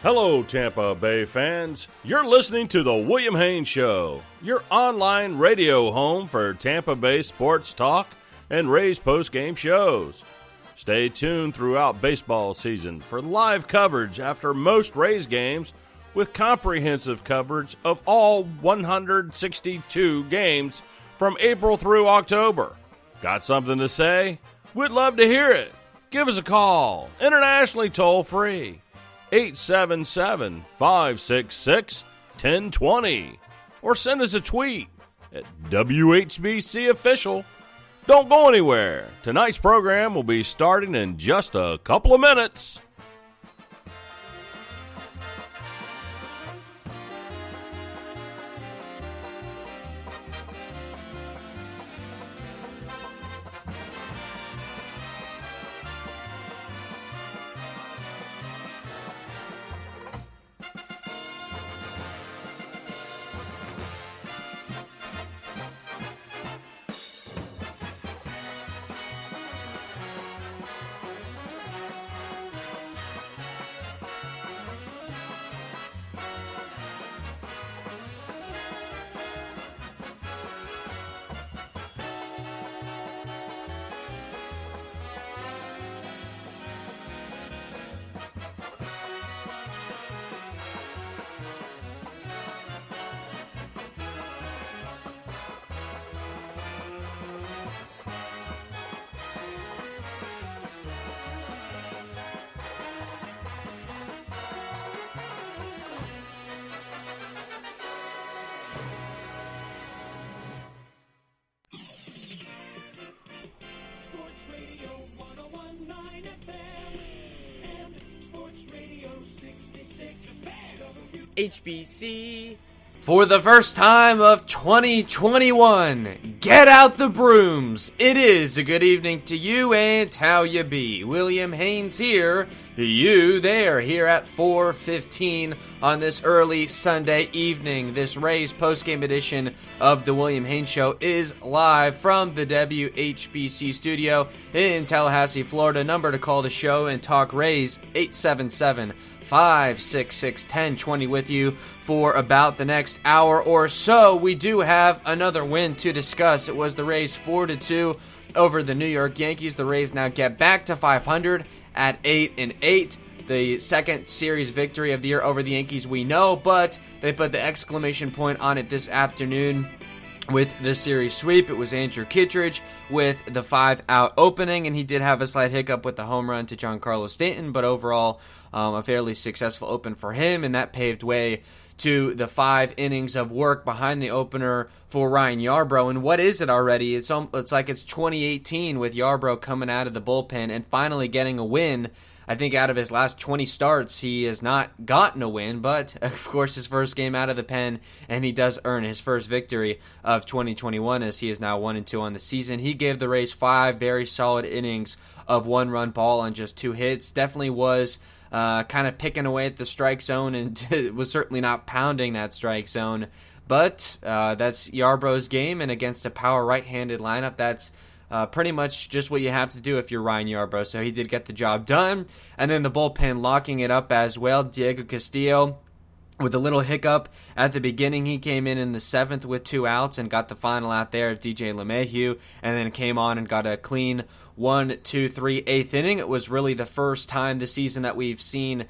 Hello, Tampa Bay fans. You're listening to The William Haynes Show, your online radio home for Tampa Bay sports talk and Rays postgame shows. Stay tuned throughout baseball season for live coverage after most Rays games with comprehensive coverage of all 162 games from April through October. Got something to say? We'd love to hear it. Give us a call, internationally toll-free. 877-566-1020, or send us a tweet at WHBC Official. Don't go anywhere. Tonight's program will be starting in just a couple of minutes. HBC. For the first time of 2021, get out the brooms. It is a good evening to you and how you be. William Haynes here, you there, here at 4:15 on this early Sunday evening. This Rays postgame edition of the William Haynes Show is live from the WHBC studio in Tallahassee, Florida. Number to call the show and talk Rays, 877-566-1020 with you for about the next hour or so. We do have another win to discuss. It was the Rays 4-2 over the New York Yankees. The Rays now get back to 500 at 8-8. The second series victory of the year over the Yankees, we know, but they put the exclamation point on it this afternoon with the series sweep. It was Andrew Kittredge with the 5-out opening, and he did have a slight hiccup with the home run to Giancarlo Stanton, but overall a fairly successful open for him, and that paved way to the 5 innings of work behind the opener for Ryan Yarbrough. And what is it already? It's like it's 2018 with Yarbrough coming out of the bullpen and finally getting a win. I think out of his last 20 starts, he has not gotten a win, but of course his first game out of the pen, and he does earn his first victory of 2021 as he is now 1-2 on the season. He gave the Rays 5 very solid innings of 1-run ball on just 2 hits. Definitely was kind of picking away at the strike zone and was certainly not pounding that strike zone. But that's Yarbrough's game, and against a power right-handed lineup, that's pretty much just what you have to do if you're Ryan Yarbrough. So he did get the job done. And then the bullpen locking it up as well. Diego Castillo with a little hiccup at the beginning. He came in the 7th with 2 outs and got the final out there of DJ LeMahieu, and then came on and got a clean 1-2-3 8th inning. It was really the first time this season that we've seen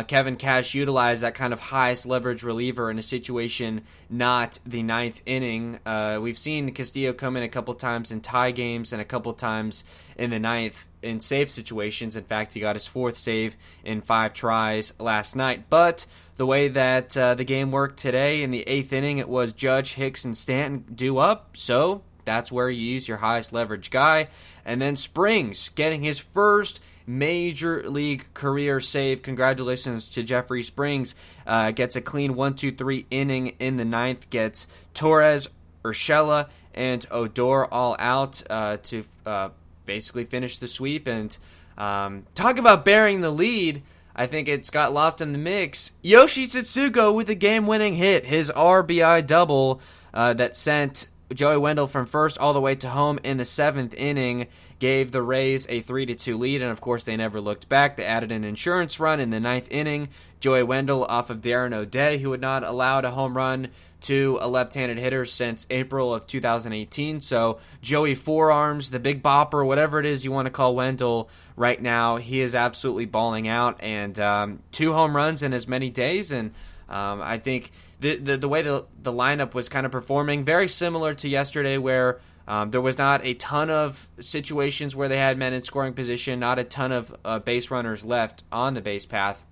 Kevin Cash utilize that kind of highest leverage reliever in a situation not the 9th inning. We've seen Castillo come in a couple times in tie games and a couple times in the 9th in save situations. In fact, he got his 4th save in 5 tries last night. But the way that the game worked today in the 8th inning, it was Judge, Hicks, and Stanton due up. So that's where you use your highest leverage guy. And then Springs getting his first major league career save. Congratulations to Jeffrey Springs. Gets a clean 1-2-3 inning in the 9th. Gets Torres, Urshela, and Odor all out to basically finish the sweep. And talk about bearing the lead. I think it's got lost in the mix. Yoshi Tsutsugo with a game-winning hit. His RBI double that sent Joey Wendell from first all the way to home in the 7th inning gave the Rays a 3-2 lead, and of course they never looked back. They added an insurance run in the 9th inning. Joey Wendell off of Darren O'Day, who had not allowed a home run to a left-handed hitter since April of 2018. So Joey Forearms, the Big Bopper, whatever it is you want to call Wendell right now, he is absolutely balling out, and 2 home runs in as many days. And I think the way the lineup was kind of performing, very similar to yesterday, where there was not a ton of situations where they had men in scoring position, not a ton of base runners left on the base path.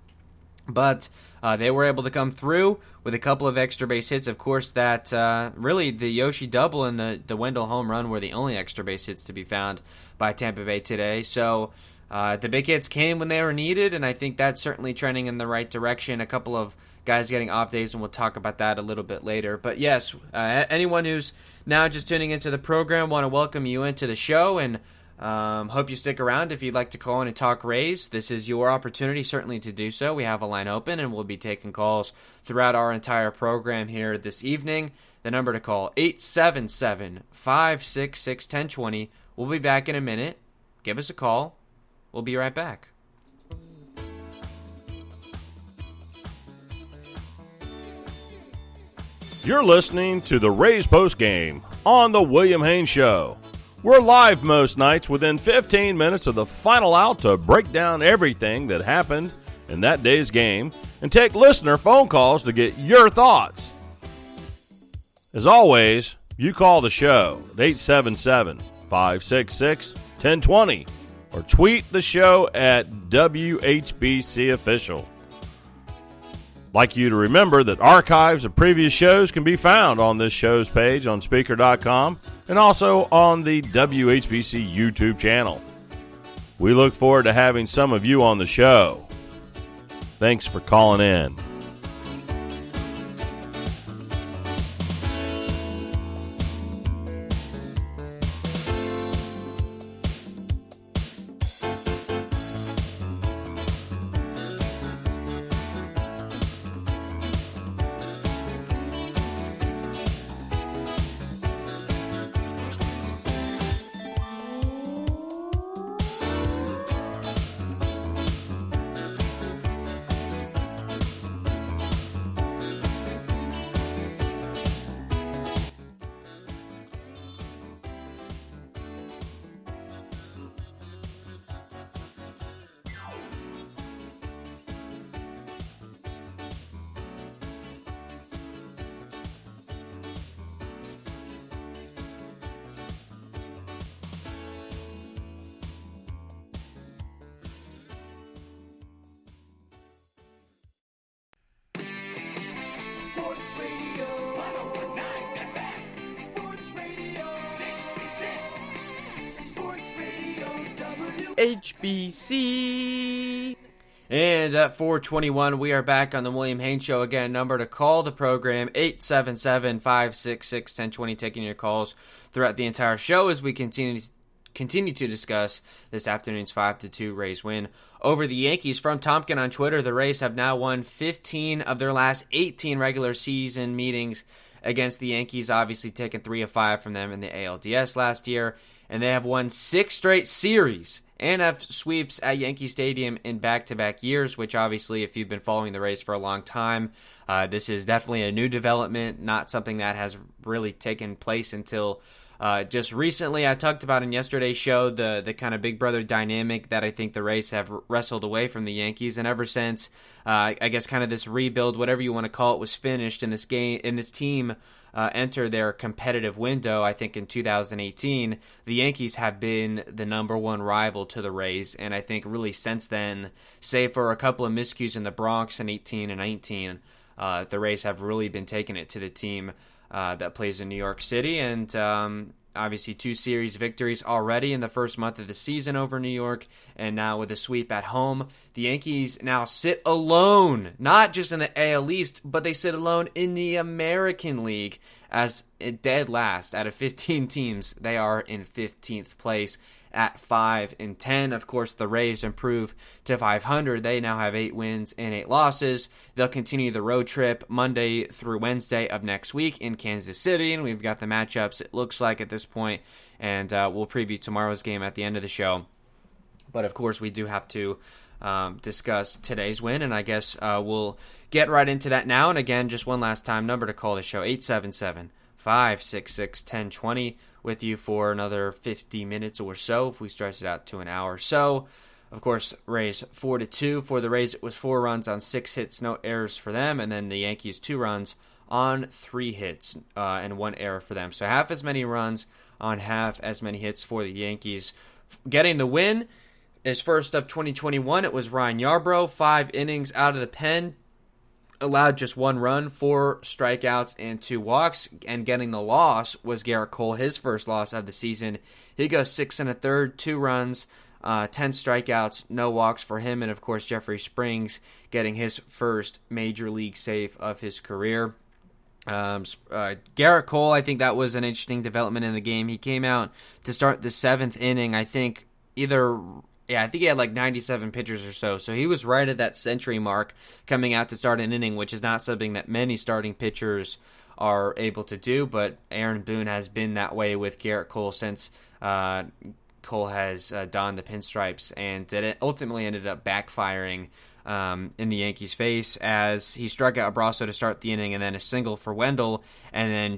But they were able to come through with a couple of extra base hits. Of course, that really the Yoshi double and the Wendell home run were the only extra base hits to be found by Tampa Bay today. So the big hits came when they were needed, and I think that's certainly trending in the right direction. A couple of guys getting off days, and we'll talk about that a little bit later. But yes, anyone who's now just tuning into the program, want to welcome you into the show, and hope you stick around if you'd like to call in and talk Rays. This is your opportunity, certainly, to do so. We have a line open, and we'll be taking calls throughout our entire program here this evening. The number to call, 877-566-1020. We'll be back in a minute. Give us a call. We'll be right back. You're listening to the Rays postgame on the William Haynes Show. We're live most nights within 15 minutes of the final out to break down everything that happened in that day's game and take listener phone calls to get your thoughts. As always, you call the show at 877-566-1020 or tweet the show at WHBC Official. Like you to remember that archives of previous shows can be found on this show's page on Speaker.com and also on the WHBC YouTube channel. We look forward to having some of you on the show. Thanks for calling in. Sports Radio 101.9 FM. Sports Radio 636. Sports Radio HBC. And at 4:21, we are back on the William Haynes Show again. Number to call the program, 877-566-1020, taking your calls throughout the entire show as we continue to discuss this afternoon's 5-2 Rays win over the Yankees. From Tompkin on Twitter, the Rays have now won 15 of their last 18 regular season meetings against the Yankees, obviously taking 3 of 5 from them in the ALDS last year, and they have won 6 straight series and have sweeps at Yankee Stadium in back-to-back years, which obviously, if you've been following the Rays for a long time, this is definitely a new development, not something that has really taken place until just recently. I talked about in yesterday's show the kind of big brother dynamic that I think the Rays have wrestled away from the Yankees, and ever since I guess kind of this rebuild, whatever you want to call it, was finished, and this team entered their competitive window, I think in 2018, the Yankees have been the number one rival to the Rays, and I think really since then, save for a couple of miscues in the Bronx in 18 and 19, the Rays have really been taking it to the team that plays in New York City, and obviously 2 series victories already in the first month of the season over New York, and now with a sweep at home. The Yankees now sit alone, not just in the AL East, but they sit alone in the American League as dead last. Out of 15 teams, they are in 15th place at 5-10. Of course, the Rays improve to 500. They now have 8 wins and 8 losses. They'll continue the road trip Monday through Wednesday of next week in Kansas City, and we've got the matchups, it looks like, at this point, and we'll preview tomorrow's game at the end of the show. But, of course, we do have to discuss today's win, and I guess we'll get right into that now. And again, just one last time, number to call the show, 877-566-1020, with you for another 50 minutes or so if we stretch it out to an hour or so. Of course, Rays 4-2. For the Rays, it was 4 runs on 6 hits, no errors for them, and then the Yankees 2 runs on 3 hits and 1 error for them. So half as many runs on half as many hits for the Yankees. Getting the win is first of 2021. It was Ryan Yarbrough, 5 innings out of the pen, allowed just 1 run, 4 strikeouts, and 2 walks. And getting the loss was Garrett Cole, his first loss of the season. He goes 6 1/3, 2 runs, 10 strikeouts, no walks for him. And of course, Jeffrey Springs getting his first major league save of his career. Garrett Cole, I think that was an interesting development in the game. He came out to start the 7th inning. I think he had like 97 pitches or so. So he was right at that century mark coming out to start an inning, which is not something that many starting pitchers are able to do. But Aaron Boone has been that way with Garrett Cole since Cole has donned the pinstripes, and it ultimately ended up backfiring in the Yankees' face as he struck out Brasso to start the inning, and then a single for Wendell, and then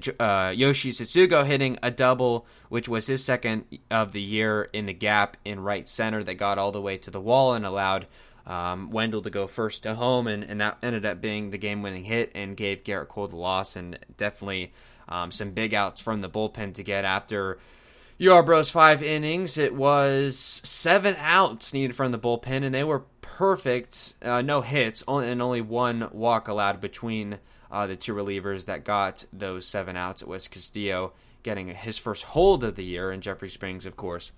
Yoshi Tsutsugo hitting a double, which was his second of the year in the gap in right center that got all the way to the wall and allowed Wendell to go first to home, and that ended up being the game-winning hit and gave Garrett Cole the loss, and definitely some big outs from the bullpen to get after Yarbrough's 5 innings. It was 7 outs needed from the bullpen, and they were perfect. No hits, and only 1 walk allowed between the 2 relievers that got those 7 outs. It was Castillo getting his first hold of the year, and Jeffrey Springs, of course,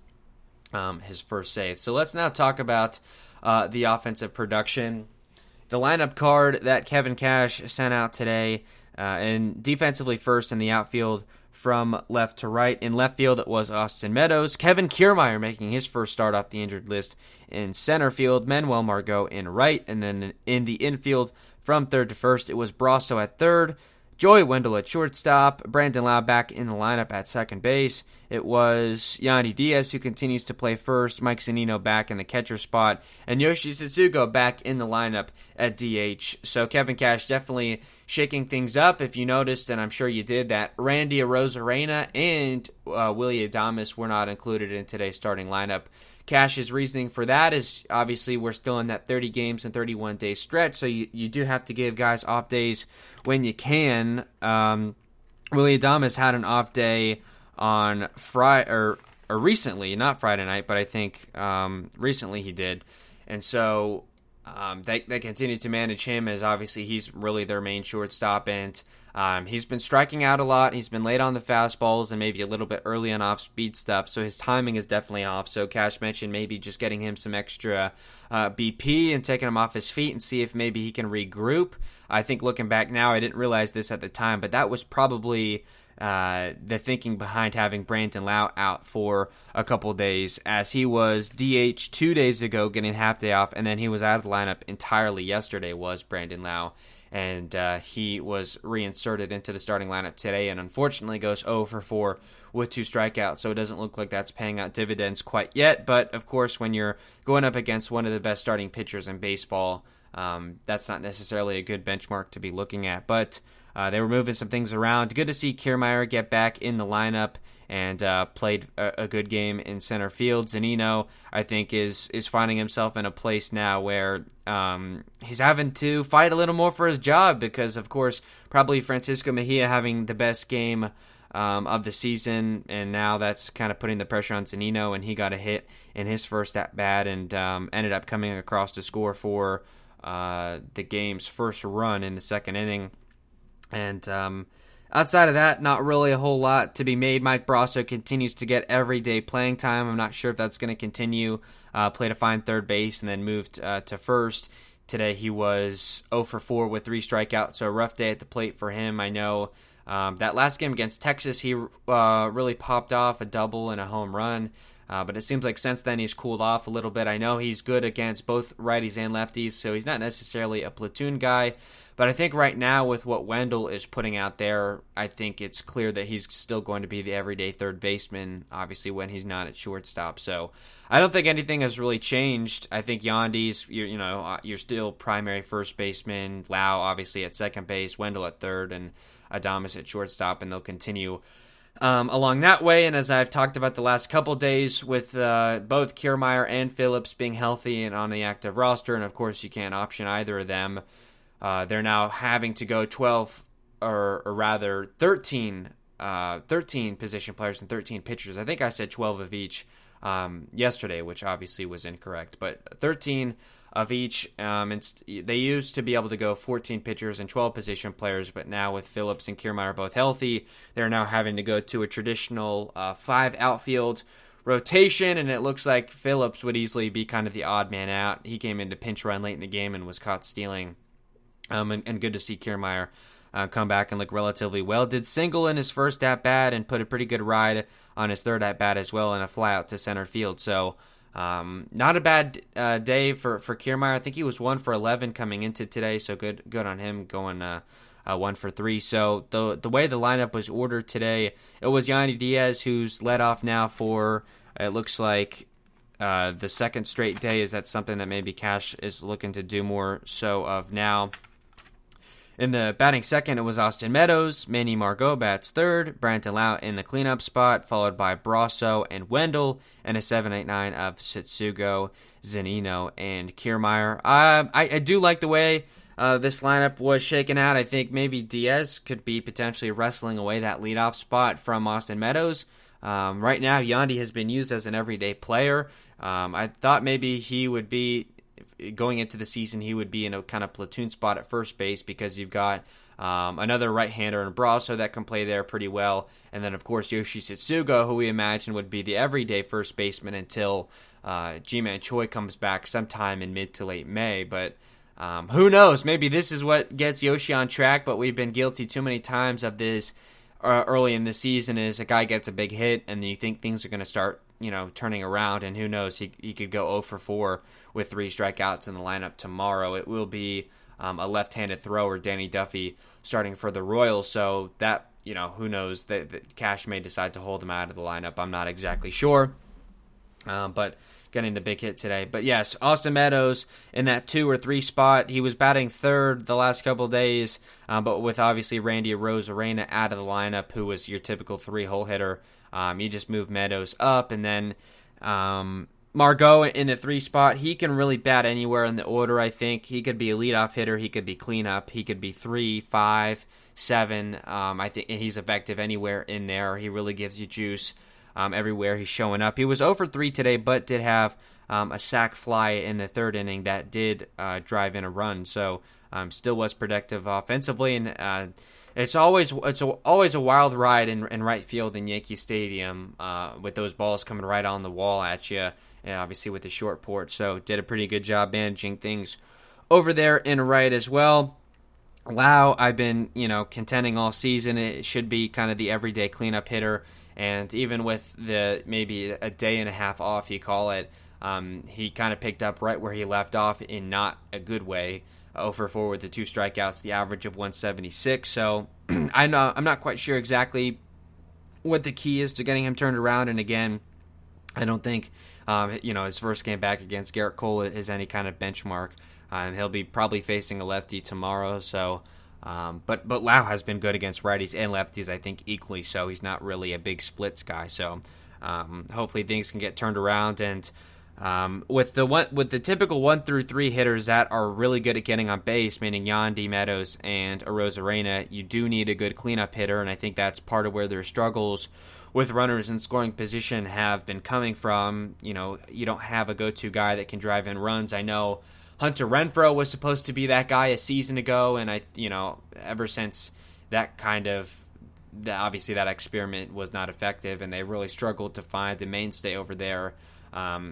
his first save. So let's now talk about the offensive production. The lineup card that Kevin Cash sent out today, and defensively first in the outfield, from left to right. In left field, it was Austin Meadows. Kevin Kiermaier making his first start off the injured list in center field. Manuel Margot in right. And then in the infield, from third to first, it was Brasso at third. Joey Wendell at shortstop. Brandon Lau back in the lineup at second base. It was Yandy Diaz who continues to play first. Mike Zunino back in the catcher spot. And Yoshi Tsutsugo back in the lineup at DH. So Kevin Cash definitely shaking things up. If you noticed, and I'm sure you did, that Randy Arozarena and Willie Adames were not included in today's starting lineup. Cash's reasoning for that is obviously we're still in that 30 games and 31 day stretch, so you do have to give guys off days when you can. Willie Adames had an off day on Friday, or recently, not Friday night, but I think recently he did, and so they continue to manage him as obviously he's really their main shortstop, and he's been striking out a lot. He's been late on the fastballs and maybe a little bit early on off-speed stuff, so his timing is definitely off. So Cash mentioned maybe just getting him some extra BP and taking him off his feet and see if maybe he can regroup. I think looking back now, I didn't realize this at the time, but that was probably the thinking behind having Brandon Lau out for a couple days, as he was DH 2 days ago getting half day off, and then he was out of the lineup entirely yesterday was Brandon Lau. And he was reinserted into the starting lineup today and unfortunately goes 0 for 4 with 2 strikeouts. So it doesn't look like that's paying out dividends quite yet. But, of course, when you're going up against one of the best starting pitchers in baseball, that's not necessarily a good benchmark to be looking at. But they were moving some things around. Good to see Kiermaier get back in the lineup and played a good game in center field. Zunino, I think, is finding himself in a place now where he's having to fight a little more for his job because, of course, probably Francisco Mejia having the best game of the season, and now that's kind of putting the pressure on Zunino, and he got a hit in his first at-bat and ended up coming across to score for the game's first run in the second inning. And outside of that, not really a whole lot to be made. Mike Brasso continues to get everyday playing time. I'm not sure if that's going to continue. Played a fine third base and then moved to first. Today he was 0 for 4 with 3 strikeouts, so a rough day at the plate for him. I know that last game against Texas, he really popped off a double and a home run. But it seems like since then he's cooled off a little bit. I know he's good against both righties and lefties, so he's not necessarily a platoon guy. But I think right now with what Wendell is putting out there, I think it's clear that he's still going to be the everyday third baseman, obviously when he's not at shortstop. So I don't think anything has really changed. I think Yandy's, you're still primary first baseman, Lau obviously at second base, Wendell at third, and Adames at shortstop, and they'll continue along that way. And as I've talked about the last couple days with both Kiermaier and Phillips being healthy and on the active roster, and of course you can't option either of them, they're now having to go 12, or rather 13 position players and 13 pitchers. I think I said 12 of each yesterday, which obviously was incorrect, but 13 of each. They used to be able to go 14 pitchers and 12 position players, but now with Phillips and Kiermaier both healthy, they're now having to go to a traditional 5 outfield rotation, and it looks like Phillips would easily be kind of the odd man out. He came in to pinch run late in the game and was caught stealing. And good to see Kiermaier come back and look relatively well. Did single in his first at-bat and put a pretty good ride on his third at-bat as well, and a fly out to center field. So not a bad day for Kiermaier. I think he was 1 for 11 coming into today, so good on him going 1 for 3. So the way the lineup was ordered today, it was Yandy Diaz who's led off now for, it looks like, the second straight day. Is that something that maybe Cash is looking to do more so of now? In the batting second, it was Austin Meadows. Manny Margot bats third. Brandon Lau in the cleanup spot, followed by Brasso and Wendell, and a 7-8-9 of Setsugo, Zanino, and Kiermaier. I do like the way this lineup was shaken out. I think maybe Diaz could be potentially wrestling away that leadoff spot from Austin Meadows. Right now, Yandy has been used as an everyday player. I thought maybe he would be, going into the season, he would be in a kind of platoon spot at first base, because you've got another right-hander in Brasso that can play there pretty well. And then, of course, Yoshi Setsugo, who we imagine would be the everyday first baseman until Ji-Man Choi comes back sometime in mid to late May. But who knows? Maybe this is what gets Yoshi on track, but we've been guilty too many times of this early in the season, is a guy gets a big hit and then you think things are going to start turning around, and who knows, he could go 0 for 4 with 3 strikeouts in the lineup tomorrow. It will be a left-handed thrower, Danny Duffy, starting for the Royals, so that, who knows, that Cash may decide to hold him out of the lineup. I'm not exactly sure, but getting the big hit today. But yes, Austin Meadows in that 2 or 3 spot. He was batting third the last couple days, but with obviously Randy Arozarena out of the lineup, who was your typical 3-hole hitter, you just move Meadows up, and then Margot in the 3 spot. He can really bat anywhere in the order, I think. He could be a leadoff hitter. He could be cleanup. He could be 3, 5, 7. I think he's effective anywhere in there. He really gives you juice everywhere he's showing up. He was 0 for 3 today, but did have a sac fly in the 3rd inning that did drive in a run. So still was productive offensively, and it's always a wild ride in right field in Yankee Stadium with those balls coming right on the wall at you, and obviously with the short porch. So did a pretty good job managing things over there in right as well. Lau, I've been contending all season, it should be kind of the everyday cleanup hitter, and even with the maybe a day and a half off, you call it, he kind of picked up right where he left off in not a good way. 0 for 4 with the 2 strikeouts, the average of 176. So I'm not quite sure exactly what the key is to getting him turned around. And again, I don't think his first game back against Garrett Cole is any kind of benchmark. He'll be probably facing a lefty tomorrow. So, but Lau has been good against righties and lefties, I think equally. So he's not really a big splits guy. So hopefully things can get turned around, and with the typical 1 through 3 hitters that are really good at getting on base, meaning Yandy, Meadows, and Arozarena, you do need a good cleanup hitter, and I think that's part of where their struggles with runners in scoring position have been coming from. You don't have a go-to guy that can drive in runs. I know Hunter Renfroe was supposed to be that guy a season ago, and ever since obviously that experiment was not effective, and they really struggled to find the mainstay over there.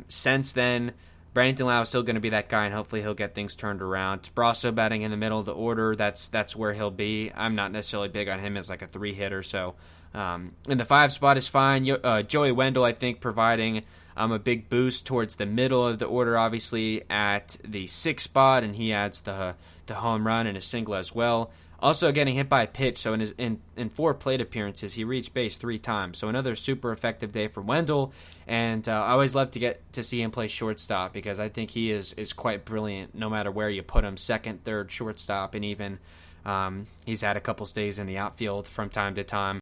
Since then, Brandon Lau is still going to be that guy, and hopefully he'll get things turned around. Brasso batting in the middle of the order, that's where he'll be. I'm not necessarily big on him as like a 3 hitter, so In the 5 spot is fine. Joey Wendell, I think, providing a big boost towards the middle of the order, obviously, at the 6 spot, and he adds the home run and a single as well. Also getting hit by a pitch, so in 4 plate appearances, he reached base 3 times. So another super effective day for Wendell, and I always love to get to see him play shortstop because I think he is quite brilliant no matter where you put him, second, third, shortstop, and even he's had a couple stays in the outfield from time to time.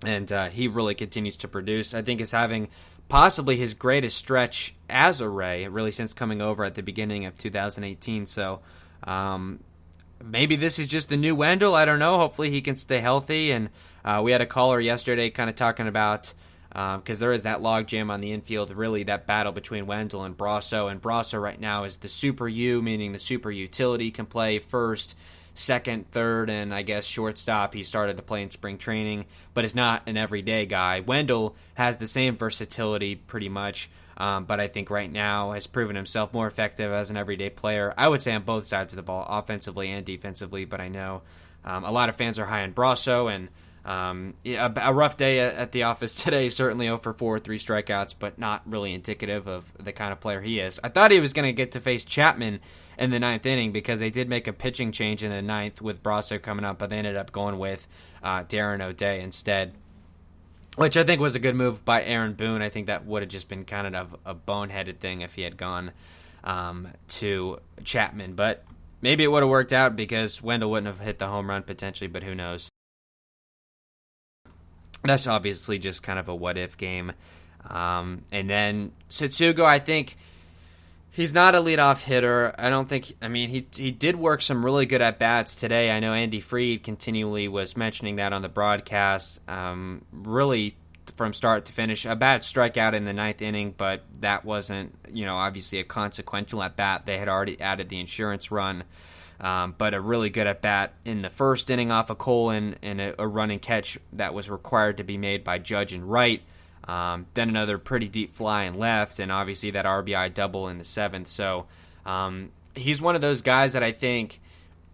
And he really continues to produce. I think he's having possibly his greatest stretch as a Ray, really since coming over at the beginning of 2018. So maybe this is just the new Wendell. I don't know. Hopefully he can stay healthy. And we had a caller yesterday kind of talking about, because there is that log jam on the infield, really that battle between Wendell and Brasso. And Brasso right now is the super U, meaning the super utility, can play first, second, third, and I guess shortstop. He started to play in spring training, but is not an everyday guy. Wendell has the same versatility pretty much, but I think right now has proven himself more effective as an everyday player. I would say on both sides of the ball, offensively and defensively, but I know a lot of fans are high on Brasso, and a rough day at the office today, certainly 0 for 4, 3 strikeouts, but not really indicative of the kind of player he is. I thought he was going to get to face Chapman in the 9th inning because they did make a pitching change in the 9th with Brasso coming up, but they ended up going with Darren O'Day instead, which I think was a good move by Aaron Boone. I think that would have just been kind of a boneheaded thing if he had gone to Chapman, but maybe it would have worked out because Wendell wouldn't have hit the home run potentially, but who knows. That's obviously just kind of a what-if game. And then Tsutsugo, I think he's not a leadoff hitter. He did work some really good at-bats today. I know Andy Freed continually was mentioning that on the broadcast. Really, from start to finish, a bad strikeout in the 9th inning, but that wasn't, obviously a consequential at-bat. They had already added the insurance run. But a really good at-bat in the 1st inning off a Cole and a run and catch that was required to be made by Judge and Wright. Then another pretty deep fly in left, and obviously that RBI double in the 7th. So he's one of those guys that I think,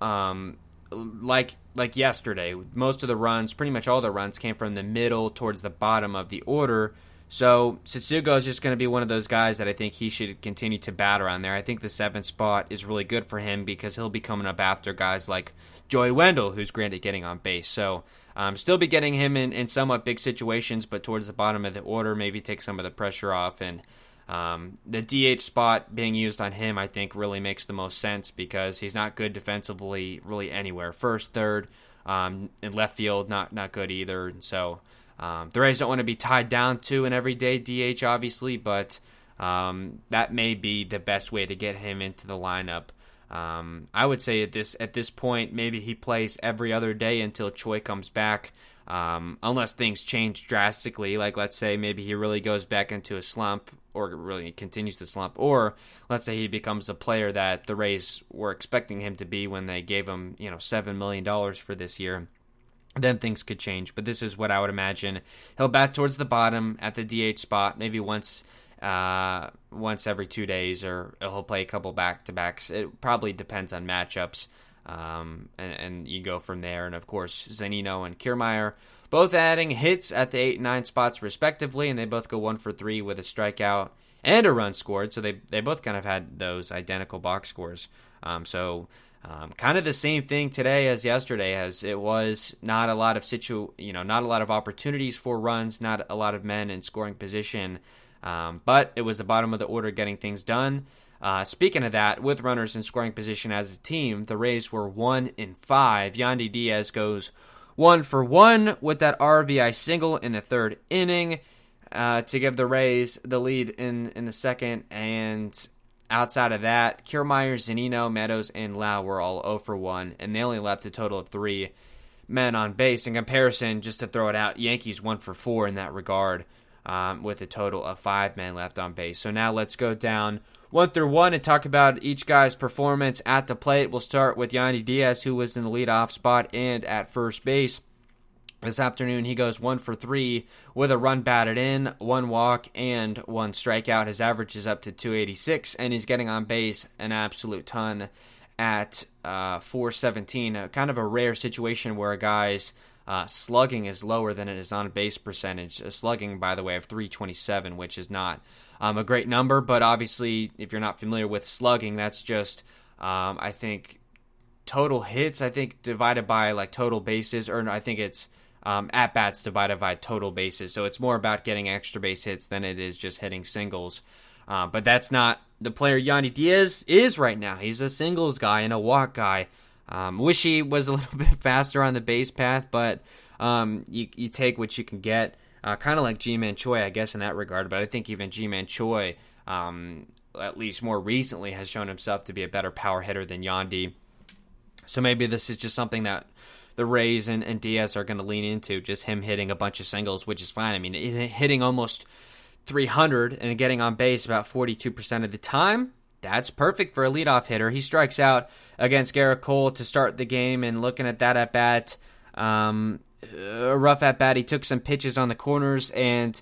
like yesterday, most of the runs, pretty much all the runs, came from the middle towards the bottom of the order. So Tsutsugo is just going to be one of those guys that I think he should continue to bat around there. I think the 7th spot is really good for him because he'll be coming up after guys like Joey Wendell, who's great at getting on base. So still be getting him in somewhat big situations, but towards the bottom of the order, maybe take some of the pressure off. And the DH spot being used on him, I think, really makes the most sense because he's not good defensively really anywhere. First, third, in left field, not good either. And so the Rays don't want to be tied down to an everyday DH, obviously, but that may be the best way to get him into the lineup. I would say at this point, maybe he plays every other day until Choi comes back, unless things change drastically. Like, let's say maybe he really goes back into a slump or really continues the slump, or let's say he becomes a player that the Rays were expecting him to be when they gave him $7 million for this year. Then things could change, but this is what I would imagine. He'll bat towards the bottom at the DH spot, maybe once every 2 days, or he'll play a couple back-to-backs. It probably depends on matchups, and you go from there. And, of course, Zunino and Kiermaier both adding hits at the 8 and 9 spots respectively, and they both go 1 for 3 with a strikeout and a run scored, so they both kind of had those identical box scores. Kind of the same thing today as yesterday, as it was not a lot of not a lot of opportunities for runs, not a lot of men in scoring position, but it was the bottom of the order getting things done. Speaking of that, with runners in scoring position as a team, the Rays were 1 in 5. Yandy Diaz goes 1 for 1 with that RBI single in the 3rd inning to give the Rays the lead in the 2nd, and outside of that, Kiermaier, Zunino, Meadows, and Lau were all 0 for 1, and they only left a total of 3 men on base. In comparison, just to throw it out, Yankees 1 for 4 in that regard, with a total of 5 men left on base. So now let's go down 1 through 1 and talk about each guy's performance at the plate. We'll start with Yandy Diaz, who was in the leadoff spot and at first base. This afternoon, he goes 1 for 3 with a run batted in, 1 walk, and 1 strikeout. His average is up to 286, and he's getting on base an absolute ton at 417. Kind of a rare situation where a guy's slugging is lower than his on-base percentage. Slugging, by the way, of 327, which is not a great number, but obviously, if you're not familiar with slugging, that's just, I think, total hits, divided by like total bases, or I think it's at-bats divided by total bases. So it's more about getting extra base hits than it is just hitting singles. But that's not the player Yandy Diaz is right now. He's a singles guy and a walk guy. Wish he was a little bit faster on the base path, but you take what you can get. Kind of like G-Man Choi, I guess, in that regard. But I think even G-Man Choi, at least more recently, has shown himself to be a better power hitter than Yandy. So maybe this is just something that the Rays and Diaz are going to lean into, just him hitting a bunch of singles, which is fine. I mean, hitting almost 300 and getting on base about 42% of the time, that's perfect for a leadoff hitter. He strikes out against Garrett Cole to start the game, and looking at that at-bat, a rough at-bat. He took some pitches on the corners, and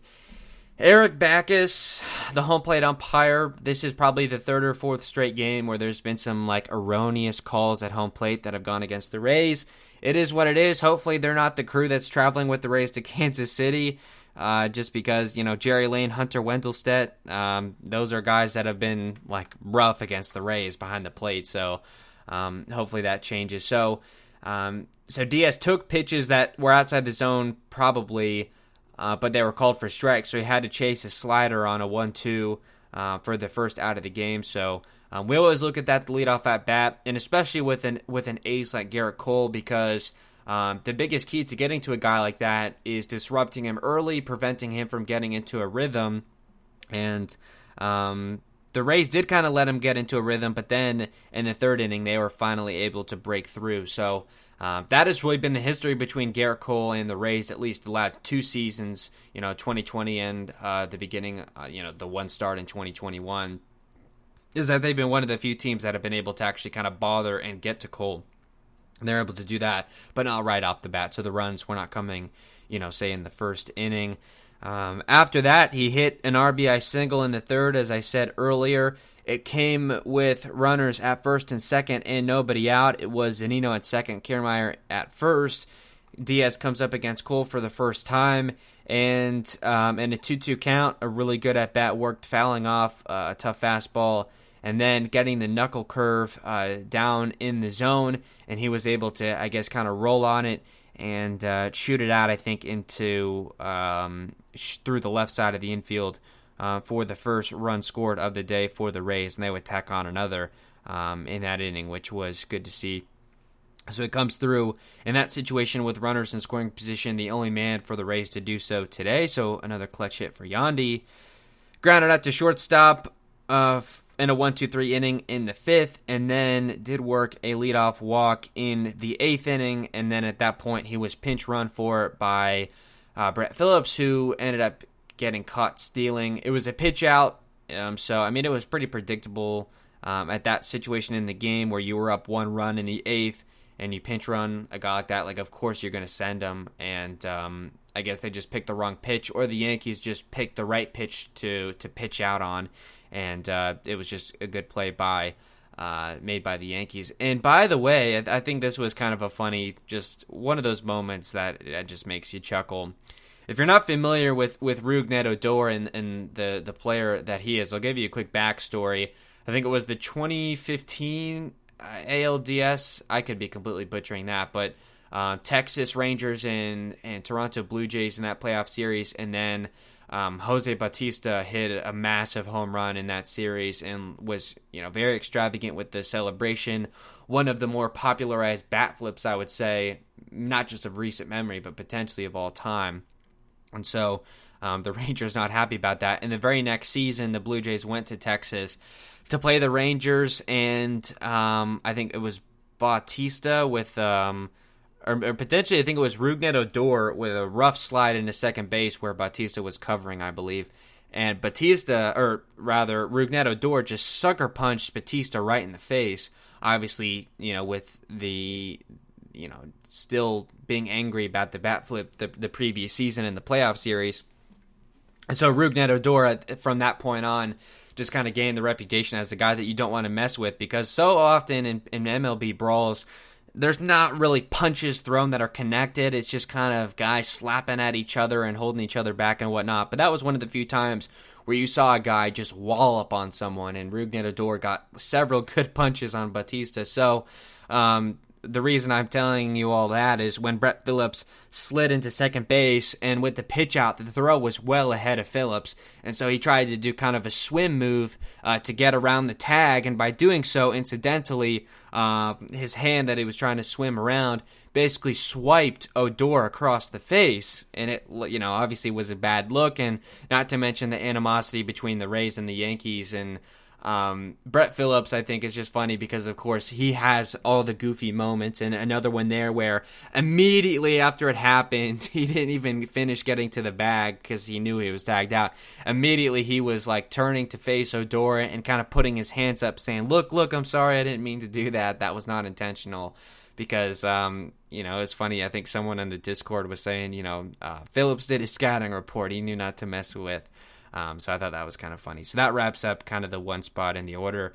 Eric Backus, the home plate umpire, this is probably the third or fourth straight game where there's been some like erroneous calls at home plate that have gone against the Rays. It is what it is. Hopefully they're not the crew that's traveling with the Rays to Kansas City, just because, Jerry Lane, Hunter Wendelstedt, those are guys that have been like rough against the Rays behind the plate. So hopefully that changes. So Diaz took pitches that were outside the zone probably, but they were called for strikes, so he had to chase a slider on a 1-2 for the first out of the game. So we always look at that, the leadoff at bat, and especially with an ace like Garrett Cole, because the biggest key to getting to a guy like that is disrupting him early, preventing him from getting into a rhythm. And the Rays did kind of let him get into a rhythm, but then in the third inning, they were finally able to break through. So that has really been the history between Garrett Cole and the Rays, at least the last two seasons, 2020 and the beginning, the one start in 2021, is that they've been one of the few teams that have been able to actually kind of bother and get to Cole. And they're able to do that, but not right off the bat. So the runs were not coming, say in the first inning. After that, he hit an RBI single in the third, as I said earlier. It came with runners at first and second and nobody out. It was Zunino at second, Kiermaier at first. Diaz comes up against Cole for the first time, and in a 2-2 count, a really good at-bat worked, fouling off a tough fastball and then getting the knuckle curve down in the zone, and he was able to, I guess, kind of roll on it and shoot it out, I think, into through the left side of the infield for the first run scored of the day for the Rays, and they would tack on another in that inning, which was good to see. So it comes through in that situation with runners in scoring position, the only man for the Rays to do so today. So another clutch hit for Yandy. Grounded out to shortstop in a 1-2-3 inning in the fifth, and then did work a leadoff walk in the eighth inning, and then at that point he was pinch run for by Brett Phillips, who ended up getting caught stealing. It was a pitch out, so I mean it was pretty predictable at that situation in the game where you were up one run in the eighth and you pinch run a guy like that. Like, of course you're going to send him, and I guess they just picked the wrong pitch, or the Yankees just picked the right pitch to pitch out on, and it was just a good play made by the Yankees. And by the way, I think this was kind of a funny, just one of those moments that just makes you chuckle. If you're not familiar with Rougned Odor and the player that he is, I'll give you a quick backstory. I think it was the 2015 ALDS. I could be completely butchering that, but Texas Rangers and Toronto Blue Jays in that playoff series, and then Jose Bautista hit a massive home run in that series and was very extravagant with the celebration. One of the more popularized bat flips, I would say, not just of recent memory, but potentially of all time. And so the Rangers not happy about that. And the very next season, the Blue Jays went to Texas to play the Rangers, and I think it was Bautista with, or potentially I think it was Rougned Odor with a rough slide into second base where Bautista was covering, I believe. And Rougned Odor just sucker punched Bautista right in the face. Obviously, with the, still being angry about the bat flip the previous season in the playoff series. And so Rougned Odor, from that point on, just kind of gained the reputation as the guy that you don't want to mess with, because so often in MLB brawls, there's not really punches thrown that are connected. It's just kind of guys slapping at each other and holding each other back and whatnot. But that was one of the few times where you saw a guy just wallop on someone, and Rougned got several good punches on Batista. So the reason I'm telling you all that is when Brett Phillips slid into second base, and with the pitch out, the throw was well ahead of Phillips, and so he tried to do kind of a swim move to get around the tag, and by doing so, incidentally, his hand that he was trying to swim around basically swiped Odor across the face, and it, obviously was a bad look, and not to mention the animosity between the Rays and the Yankees. And Brett Phillips, I think, is just funny because, of course, he has all the goofy moments, and another one there where immediately after it happened, he didn't even finish getting to the bag because he knew he was tagged out. Immediately, he was like turning to face Odor and kind of putting his hands up saying, look, I'm sorry, I didn't mean to do that. That was not intentional. Because, it's funny, I think someone in the Discord was saying, Phillips did his scouting report. He knew not to mess with. So I thought that was kind of funny. So that wraps up kind of the one spot in the order.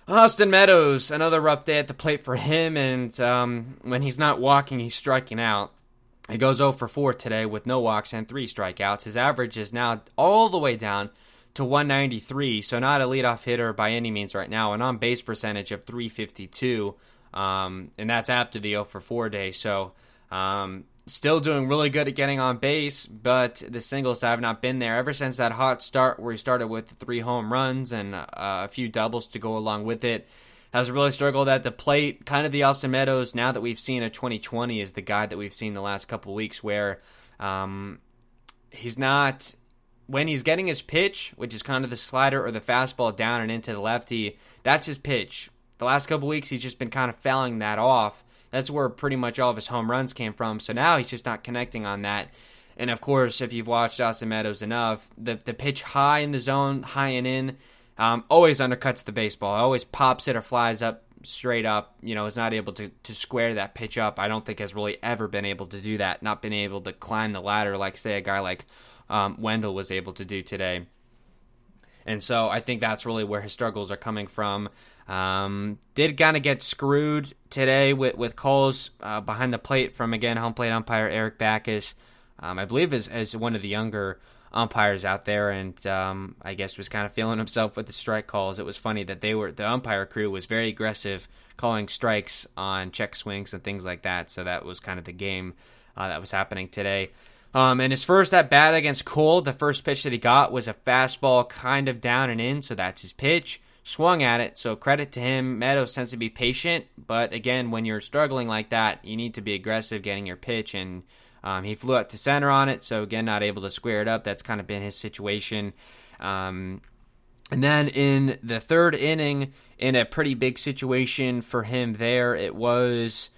Austin Meadows, another rough day at the plate for him, and when he's not walking, he's striking out. He goes 0 for 4 today with no walks and 3 strikeouts. His average is now all the way down to 193, so not a leadoff hitter by any means right now, an on-base percentage of 352, and that's after the 0 for 4 day. So still doing really good at getting on base, but the singles have not been there ever since that hot start where he started with 3 home runs and a few doubles to go along with it. Has really struggled at the plate. Kind of the Austin Meadows now that we've seen in 2020 is the guy that we've seen the last couple of weeks where he's not, when he's getting his pitch, which is kind of the slider or the fastball down and into the lefty, that's his pitch. The last couple of weeks he's just been kind of fouling that off. That's where pretty much all of his home runs came from. So now he's just not connecting on that. And of course, if you've watched Austin Meadows enough, the pitch high in the zone, high and in, always undercuts the baseball. Always pops it or flies up straight up. Is not able to square that pitch up. I don't think has really ever been able to do that. Not been able to climb the ladder like, say, a guy like Wendell was able to do today. And so I think that's really where his struggles are coming from. Did kind of get screwed today with calls behind the plate from, again, home plate umpire Eric Backus. I believe as one of the younger umpires out there, and I guess was kind of feeling himself with the strike calls. It was funny that the umpire crew was very aggressive calling strikes on check swings and things like that. So that was kind of the game that was happening today. And his first at bat against Cole, the first pitch that he got was a fastball kind of down and in, so that's his pitch. Swung at it, so credit to him. Meadows tends to be patient, but again, when you're struggling like that, you need to be aggressive getting your pitch, and he flew out to center on it, so again, not able to square it up. That's kind of been his situation. And then in the third inning, in a pretty big situation for him there, it was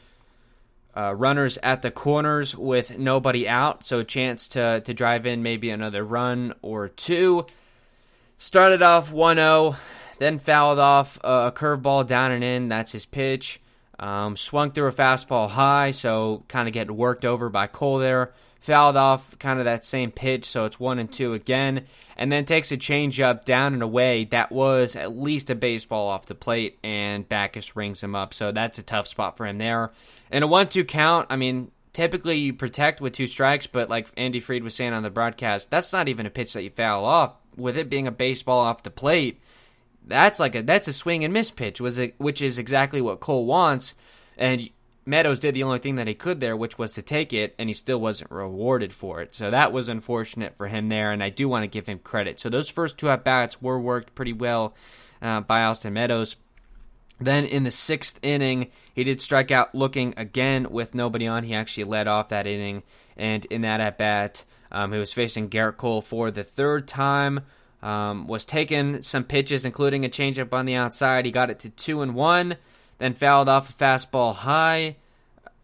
runners at the corners with nobody out, so a chance to drive in maybe another run or two. Started off 1-0, then fouled off a curveball down and in. That's his pitch. Swung through a fastball high, so kind of getting worked over by Cole there. Fouled off kind of that same pitch, so it's 1-2 again. And then takes a changeup down and away. That was at least a baseball off the plate, and Backus rings him up. So that's a tough spot for him there. And a 1-2 count, I mean, typically you protect with 2 strikes, but like Andy Fried was saying on the broadcast, that's not even a pitch that you foul off. With it being a baseball off the plate, that's a swing and miss pitch, which is exactly what Cole wants. And Meadows did the only thing that he could there, which was to take it, and he still wasn't rewarded for it. So that was unfortunate for him there, and I do want to give him credit. So those first 2 at-bats were worked pretty well by Austin Meadows. Then in the 6th inning, he did strike out looking again with nobody on. He actually led off that inning, and in that at-bat, he was facing Garrett Cole for the 3rd time. Was taking some pitches, including a changeup on the outside. He got it to 2-1, then fouled off a fastball high.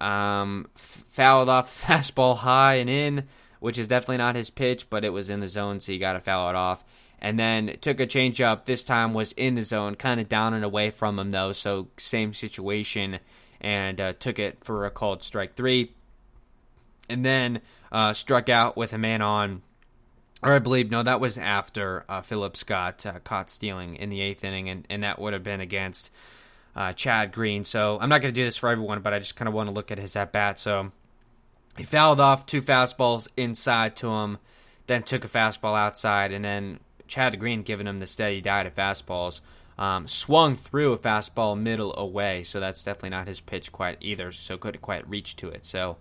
Fouled off a fastball high and in, which is definitely not his pitch, but it was in the zone, so you got to foul it off. And then took a changeup. This time was in the zone, kind of down and away from him, though, so same situation, and took it for a called strike 3. And then struck out with a man on. Or I believe, no, that was after Phillips got caught stealing in the 8th inning, and that would have been against Chad Green. So I'm not going to do this for everyone, but I just kind of want to look at his at-bat. So he fouled off 2 fastballs inside to him, then took a fastball outside, and then Chad Green giving him the steady diet of fastballs. Swung through a fastball middle away, so that's definitely not his pitch quite either, so couldn't quite reach to it. So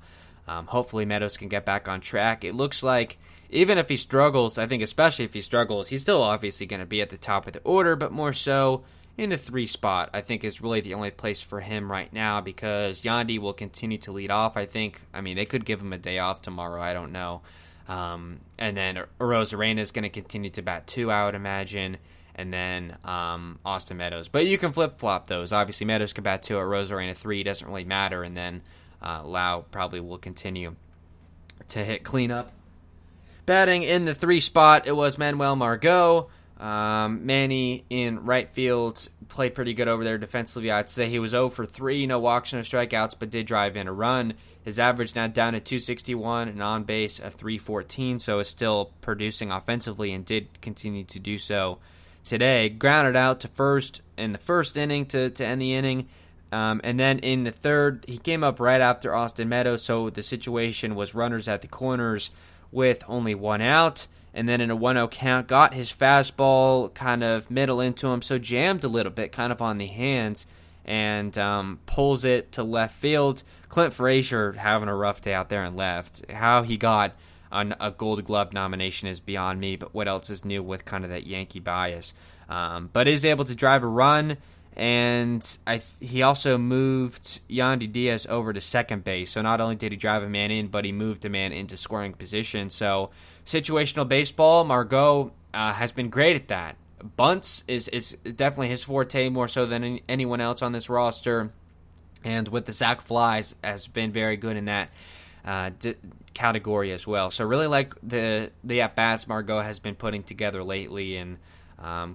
hopefully Meadows can get back on track. It looks like even if he struggles, I think especially if he struggles, he's still obviously going to be at the top of the order, but more so in the 3 spot, I think is really the only place for him right now, because Yandy will continue to lead off, I think. I mean, they could give him a day off tomorrow, I don't know. And then Arozarena is going to continue to bat 2, I would imagine, and then Austin Meadows. But you can flip-flop those. Obviously, Meadows can bat 2 at Arozarena 3, doesn't really matter, and then Lau probably will continue to hit cleanup. Batting in the 3 spot, it was Manuel Margot. Manny in right field played pretty good over there defensively. I'd say he was 0 for 3, no walks, no strikeouts, but did drive in a run. His average now down to 261 and on base of 314, so is still producing offensively and did continue to do so today. Grounded out to first in the first inning to end the inning. And then in the third, he came up right after Austin Meadows, so the situation was runners at the corners with only 1 out. And then in a 1-0 count, got his fastball kind of middle into him, so jammed a little bit, kind of on the hands, and pulls it to left field. Clint Frazier having a rough day out there in left. How he got a Gold Glove nomination is beyond me, but what else is new with kind of that Yankee bias? But is able to drive a run, and he also moved Yandy Diaz over to second base. So not only did he drive a man in, but he moved a man into scoring position. So situational baseball, Margot has been great at that. Bunts is definitely his forte, more so than anyone else on this roster. And with the sac flies, has been very good in that category as well. So really like the at-bats Margot has been putting together lately, and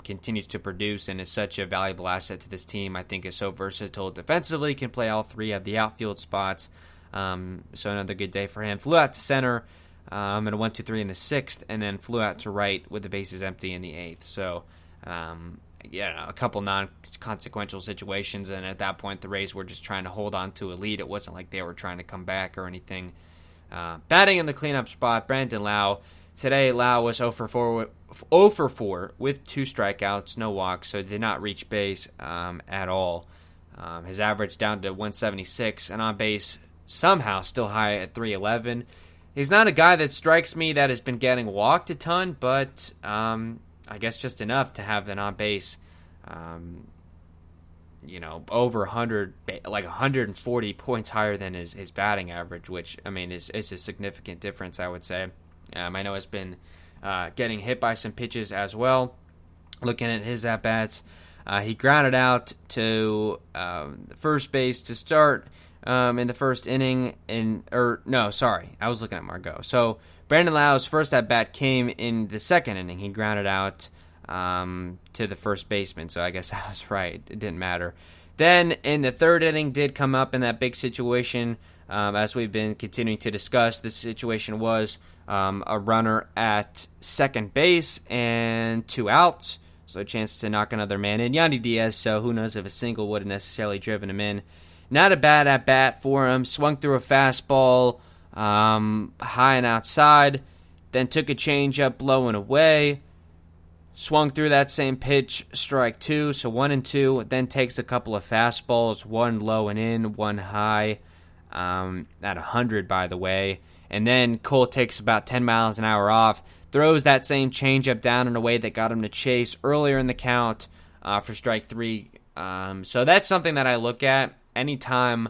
continues to produce and is such a valuable asset to this team. I think is so versatile defensively, can play all 3 of the outfield spots. So another good day for him. Flew out to center in a 1-2-3 in the 6th, and then flew out to right with the bases empty in the 8th. So a couple non-consequential situations, and at that point the Rays were just trying to hold on to a lead. It wasn't like they were trying to come back or anything. Batting in the cleanup spot, Brandon Lau. Today, Lau was 0 for 4 with 2 strikeouts, no walks, so did not reach base at all. His average down to 176, and on base somehow still high at 311. He's not a guy that strikes me that has been getting walked a ton, but I guess just enough to have an on base, over 100, like 140 points higher than his batting average, which, I mean, is a significant difference, I would say. I know has been getting hit by some pitches as well. Looking at his at-bats, he grounded out to first base to start in the first inning. I was looking at Margot. So Brandon Lau's first at-bat came in the second inning. He grounded out to the first baseman, so I guess I was right. It didn't matter. Then in the third inning, did come up in that big situation. As we've been continuing to discuss, the situation was a runner at second base and 2 outs, so a chance to knock another man in. Yandy Diaz, so who knows if a single would have necessarily driven him in. Not a bad at-bat for him. Swung through a fastball high and outside, then took a changeup low and away. Swung through that same pitch, strike 2, so 1-2. Then takes a couple of fastballs, 1 low and in, 1 high, at 100, by the way. And then Cole takes about 10 miles an hour off, throws that same changeup down in a way that got him to chase earlier in the count for strike 3. So that's something that I look at anytime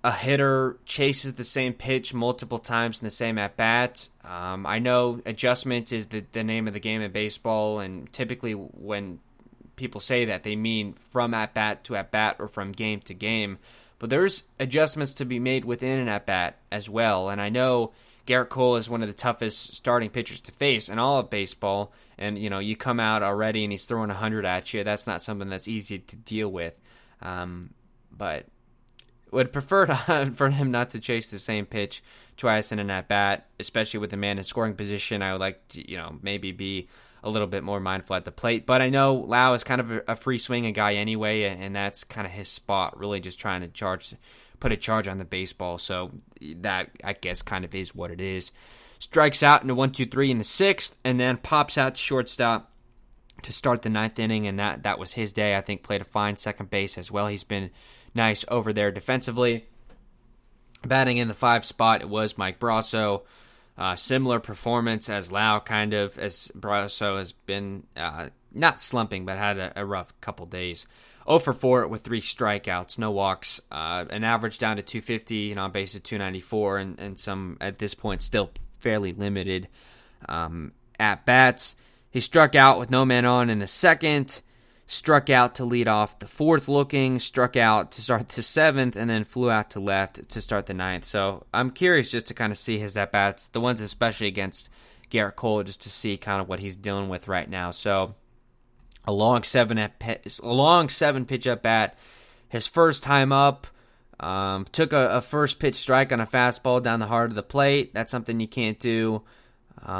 a hitter chases the same pitch multiple times in the same at-bat. I know adjustment is the name of the game in baseball, and typically when people say that, they mean from at-bat to at-bat or from game to game. But there's adjustments to be made within an at-bat as well. And I know Garrett Cole is one of the toughest starting pitchers to face in all of baseball. And, you come out already and he's throwing 100 at you. That's not something that's easy to deal with. But would prefer for him not to chase the same pitch twice in an at-bat, especially with the man in scoring position. I would like to, maybe be a little bit more mindful at the plate. But I know Lau is kind of a free swinging guy anyway, and that's kind of his spot, really just trying to put a charge on the baseball. So that, I guess, kind of is what it is. Strikes out in the 1-2-3 in the 6th, and then pops out to shortstop to start the 9th inning, and that was his day. I think played a fine second base as well. He's been nice over there defensively. Batting in the 5 spot, it was Mike Brasso. Similar performance as Lau, kind of, as Brasso has been not slumping, but had a rough couple days. 0 for 4 with 3 strikeouts, no walks, an average down to 250, on base at 294, and some, at this point, still fairly limited at-bats. He struck out with no man on in the 2nd, struck out to lead off the 4th looking, struck out to start the 7th, and then flew out to left to start the 9th. So I'm curious just to kind of see his at-bats, the ones especially against Garrett Cole, just to see kind of what he's dealing with right now. So a long 7-pitch at-bat, his first time up, took a first pitch strike on a fastball down the heart of the plate. That's something you can't do.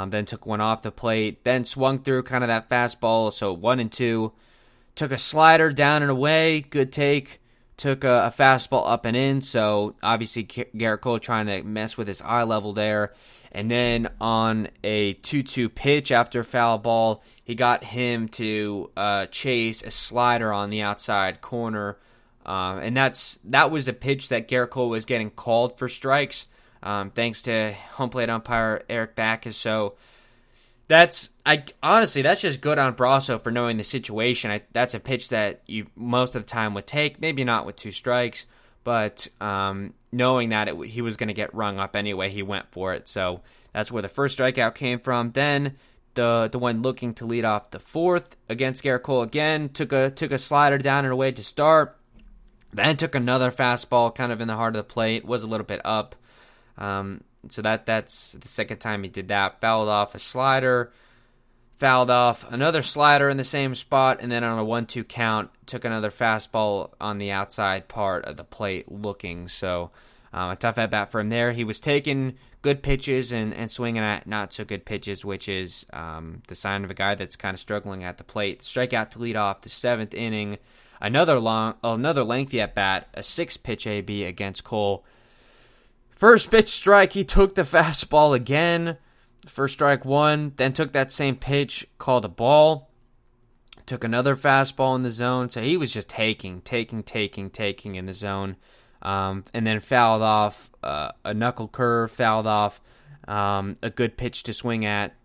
Then took one off the plate, then swung through kind of that fastball, so 1-2. Took a slider down and away, good take. Took a fastball up and in, so obviously Garrett Cole trying to mess with his eye level there. And then on a 2-2 pitch after foul ball, he got him to chase a slider on the outside corner. And that was a pitch that Garrett Cole was getting called for strikes, thanks to home plate umpire Eric Backus. So that's just good on Brasso for knowing the situation. That's a pitch that you most of the time would take, maybe not with 2 strikes, but knowing that he was going to get rung up anyway, he went for it. So that's where the first strikeout came from. Then the one looking to lead off the 4th against Garrett Cole again, took a slider down and away to start, then took another fastball kind of in the heart of the plate, was a little bit up. So that's the second time he did that. Fouled off a slider, fouled off another slider in the same spot, and then on a 1-2 count, took another fastball on the outside part of the plate looking. So a tough at-bat for him there. He was taking good pitches and swinging at not so good pitches, which is the sign of a guy that's kind of struggling at the plate. Strikeout to lead off the 7th inning. Another lengthy at-bat, a 6-pitch AB against Cole. First pitch strike, he took the fastball again. First strike 1, then took that same pitch, called a ball. Took another fastball in the zone. So he was just taking in the zone. And then fouled off a knuckle curve, fouled off a good pitch to swing at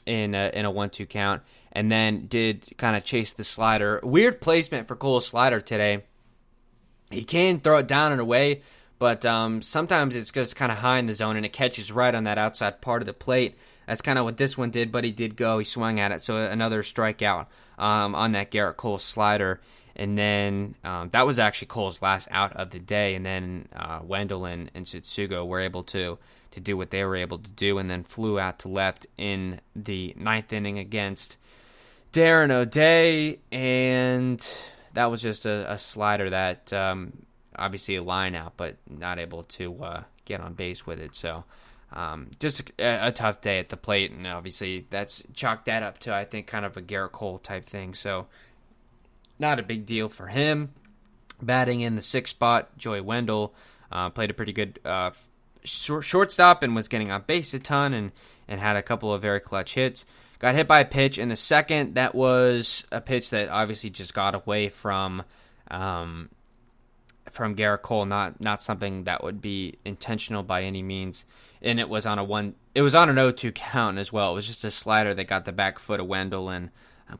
in a 1-2 count. And then did kind of chase the slider. Weird placement for Cole's slider today. He can throw it down and away, but sometimes it's just kind of high in the zone, and it catches right on that outside part of the plate. That's kind of what this one did, but he did go. He swung at it, so another strikeout on that Garrett Cole slider. And then that was actually Cole's last out of the day, and then Wendell and Tsutsugo were able to do what they were able to do, and then flew out to left in the 9th inning against Darren O'Day, and that was just a slider that obviously a line out, but not able to get on base with it. So just a tough day at the plate, and obviously that's chalked that up to, I think, kind of a Garrett Cole type thing. So not a big deal for him. Batting in the 6th spot, Joey Wendell played a pretty good shortstop and was getting on base a ton and had a couple of very clutch hits. Got hit by a pitch in the 2nd. That was a pitch that obviously just got away from Garrett Cole, not something that would be intentional by any means. And it was on an 0-2 count as well. It was just a slider that got the back foot of Wendell and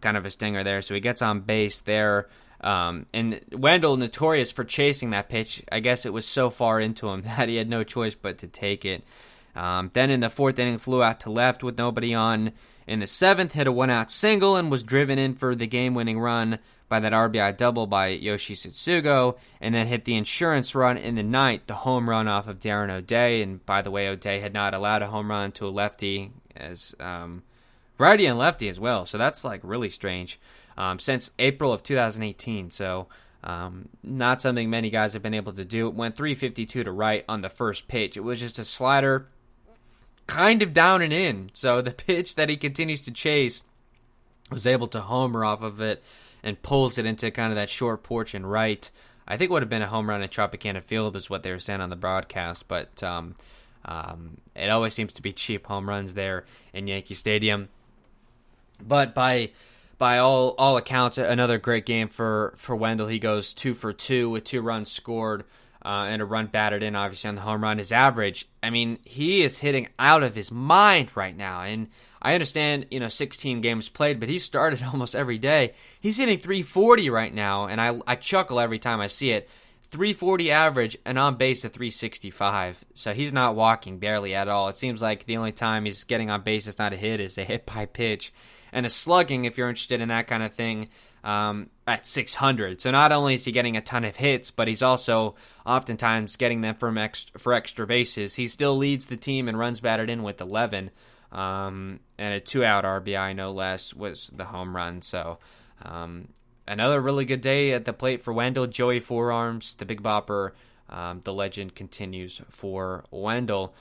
kind of a stinger there. So he gets on base there. And Wendell, notorious for chasing that pitch. I guess it was so far into him that he had no choice but to take it. Then in the 4th inning, flew out to left with nobody on. In the 7th, hit a 1-out single and was driven in for the game-winning run by that RBI double by Yoshi Tsutsugo, and then hit the insurance run in the 9th, the home run off of Darren O'Day. And by the way, O'Day had not allowed a home run to a lefty, as righty and lefty as well. So that's like really strange since April of 2018. So not something many guys have been able to do. It went 352 to right on the first pitch. It was just a slider kind of down and in. So the pitch that he continues to chase was able to homer off of it and pulls it into kind of that short porch and right. I think it would have been a home run at Tropicana Field is what they were saying on the broadcast, but it always seems to be cheap home runs there in Yankee Stadium. But by all accounts, another great game for Wendell. He goes 2 for 2 with 2 runs scored and a run batted in, obviously, on the home run. His average, I mean, he is hitting out of his mind right now. And I understand, 16 games played, but he started almost every day. He's hitting 340 right now, and I chuckle every time I see it. 340 average and on base at 365. So he's not walking barely at all. It seems like the only time he's getting on base that's not a hit is a hit by pitch. And a slugging, if you're interested in that kind of thing, at 600. So not only is he getting a ton of hits, but he's also oftentimes getting them for extra bases. He still leads the team in runs batted in with 11. And a 2-out RBI, no less, was the home run. So another really good day at the plate for Wendell. Joey Forearms, the Big Bopper, the legend continues for Wendell.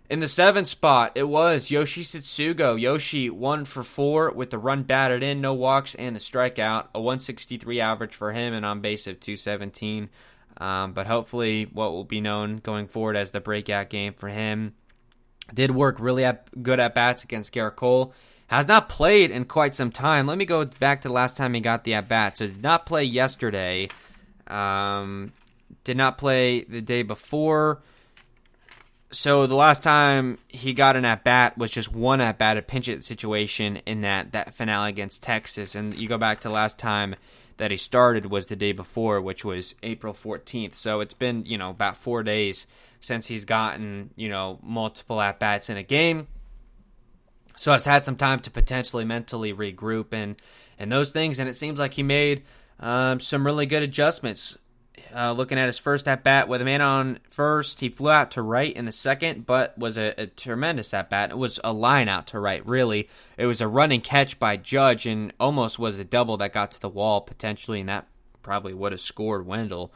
In the 7th spot, it was Yoshi Tsutsugo. Yoshi 1 for 4 with the run batted in, no walks, and the strikeout. A 163 average for him and on base of 217. But hopefully what will be known going forward as the breakout game for him. Did work really good at-bats against Garrett Cole. Has not played in quite some time. Let me go back to the last time he got the at-bat. So did not play yesterday. Did not play the day before. So the last time he got an at-bat was just one at-bat, a pinch-hit situation in that finale against Texas. And you go back to the last time that he started was the day before, which was April 14th. So it's been, about 4 days since he's gotten, multiple at-bats in a game. So has had some time to potentially mentally regroup and those things. And it seems like he made some really good adjustments. Looking at his first at-bat with a man on first, he flew out to right in the second, but was a tremendous at-bat. It was a line out to right, really. It was a running catch by Judge and almost was a double that got to the wall potentially, and that probably would have scored Wendell,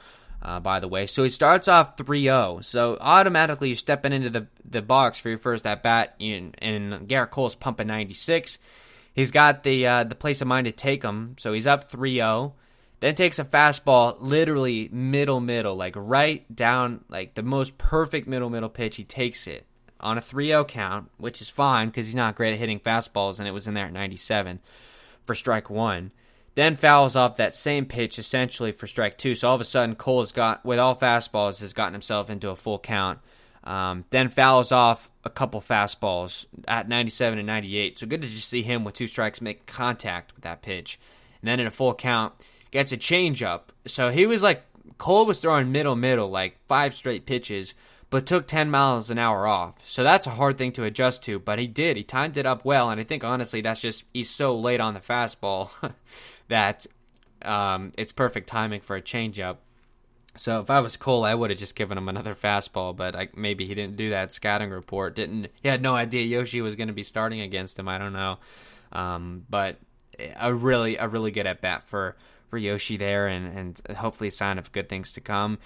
by the way. So he starts off 3-0. So automatically you're stepping into the box for your first at-bat, and Garrett Cole's pumping 96. He's got the place of mind to take him, so he's up 3-0. Then takes a fastball, literally middle, like right down, like the most perfect middle pitch. He takes it on a 3-0 count, which is fine because he's not great at hitting fastballs, and it was in there at 97 for strike 1. Then fouls off that same pitch essentially for strike 2. So all of a sudden, Cole has with all fastballs, has gotten himself into a full count. Then fouls off a couple fastballs at 97 and 98. So good to just see him with 2 strikes make contact with that pitch. And then in a full count, gets a changeup. So he was Cole was throwing middle, like 5 straight pitches, but took 10 miles an hour off. So that's a hard thing to adjust to, but he did. He timed it up well, and I think honestly that's just, he's so late on the fastball that it's perfect timing for a changeup. So if I was Cole, I would have just given him another fastball, but maybe he didn't do that scouting report. He had no idea Yoshi was going to be starting against him. I don't know. But a really good at-bat for Yoshi there, and hopefully a sign of good things to come.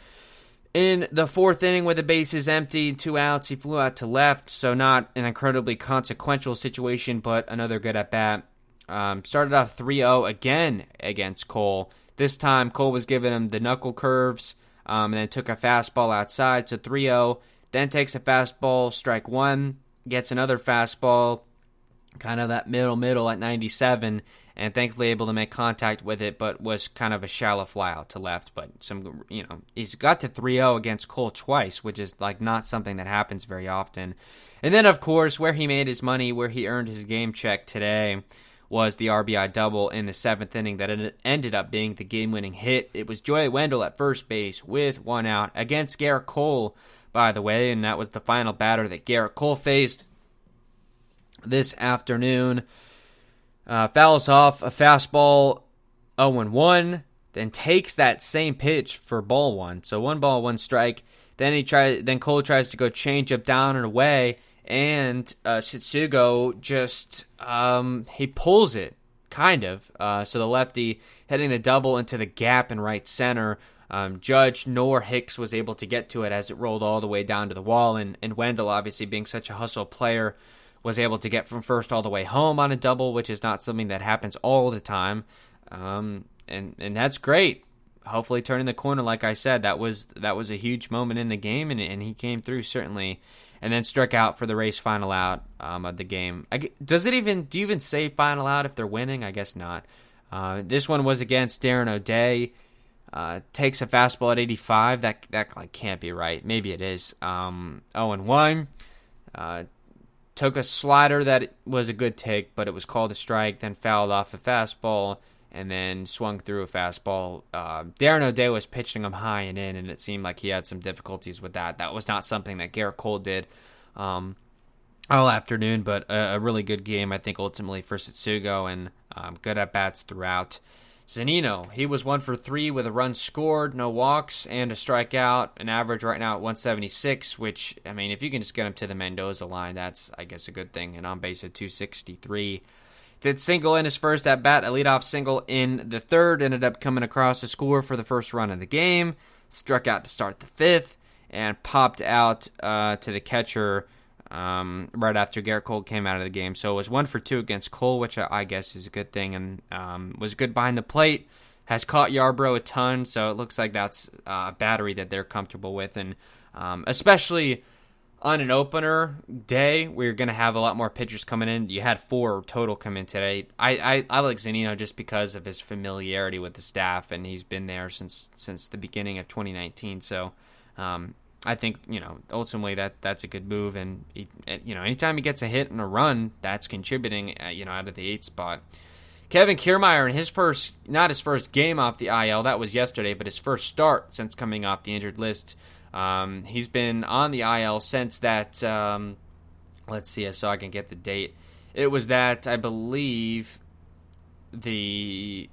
In the 4th inning with the bases empty, 2 outs, he flew out to left, so not an incredibly consequential situation, but another good at-bat. Started off 3-0 again against Cole. This time, Cole was giving him the knuckle curves, and then took a fastball outside, so 3-0. Then takes a fastball, strike 1, gets another fastball, kind of that middle at 97, and thankfully able to make contact with it, but was kind of a shallow fly out to left. But he's got to 3-0 against Cole twice, which is not something that happens very often. And then, of course, where he made his money, where he earned his game check today, was the RBI double in the 7th inning that ended up being the game-winning hit. It was Joey Wendell at first base with 1 out against Garrett Cole, by the way, and that was the final batter that Garrett Cole faced this afternoon. Fouls off a fastball 0-1, then takes that same pitch for ball 1. So 1 ball, 1 strike. Then Cole tries to go change up down and away, and Tsutsugo just he pulls it kind of. So the lefty hitting the double into the gap in right center. Judge nor Hicks was able to get to it as it rolled all the way down to the wall, and Wendell, obviously being such a hustle player, was able to get from first all the way home on a double, which is not something that happens all the time. And that's great. Hopefully turning the corner, like I said, that was a huge moment in the game, and he came through certainly, and then struck out for the race final out of the game. Do you even say final out if they're winning? I guess not. This one was against Darren O'Day. Takes a fastball at 85. That like can't be right. Maybe it is. 0-1. Took a slider that was a good take, but it was called a strike. Then fouled off a fastball, and then swung through a fastball. Darren O'Day was pitching him high and in, and it seemed like he had some difficulties with that. That was not something that Garrett Cole did all afternoon, but a really good game, I think, ultimately for Setsugo, and good at-bats throughout. Zunino, he was 1 for 3 with a run scored, no walks, and a strikeout, an average right now at 176, which, I mean, if you can just get him to the Mendoza line, that's, I guess, a good thing, and on base at 263. Fifth single in his first at-bat, a leadoff single in the third, ended up coming across a score for the first run of the game, struck out to start the fifth, and popped out to the catcher right after Garrett Cole came out of the game. So it was 1 for 2 against Cole, which I guess is a good thing, and was good behind the plate. Has caught Yarbrough a ton, so it looks like that's a battery that they're comfortable with, and especially on an opener day, we're going to have a lot more pitchers coming in. You had 4 total come in today. I like Zunino just because of his familiarity with the staff, and he's been there since the beginning of 2019. So I think, ultimately that's a good move. And, anytime he gets a hit and a run, that's contributing, out of the 8 spot. Kevin Kiermaier in not his first game off the IL, that was yesterday, but his first start since coming off the injured list. He's been on the IL since that, let's see, so I can get the date. It was that, I believe, the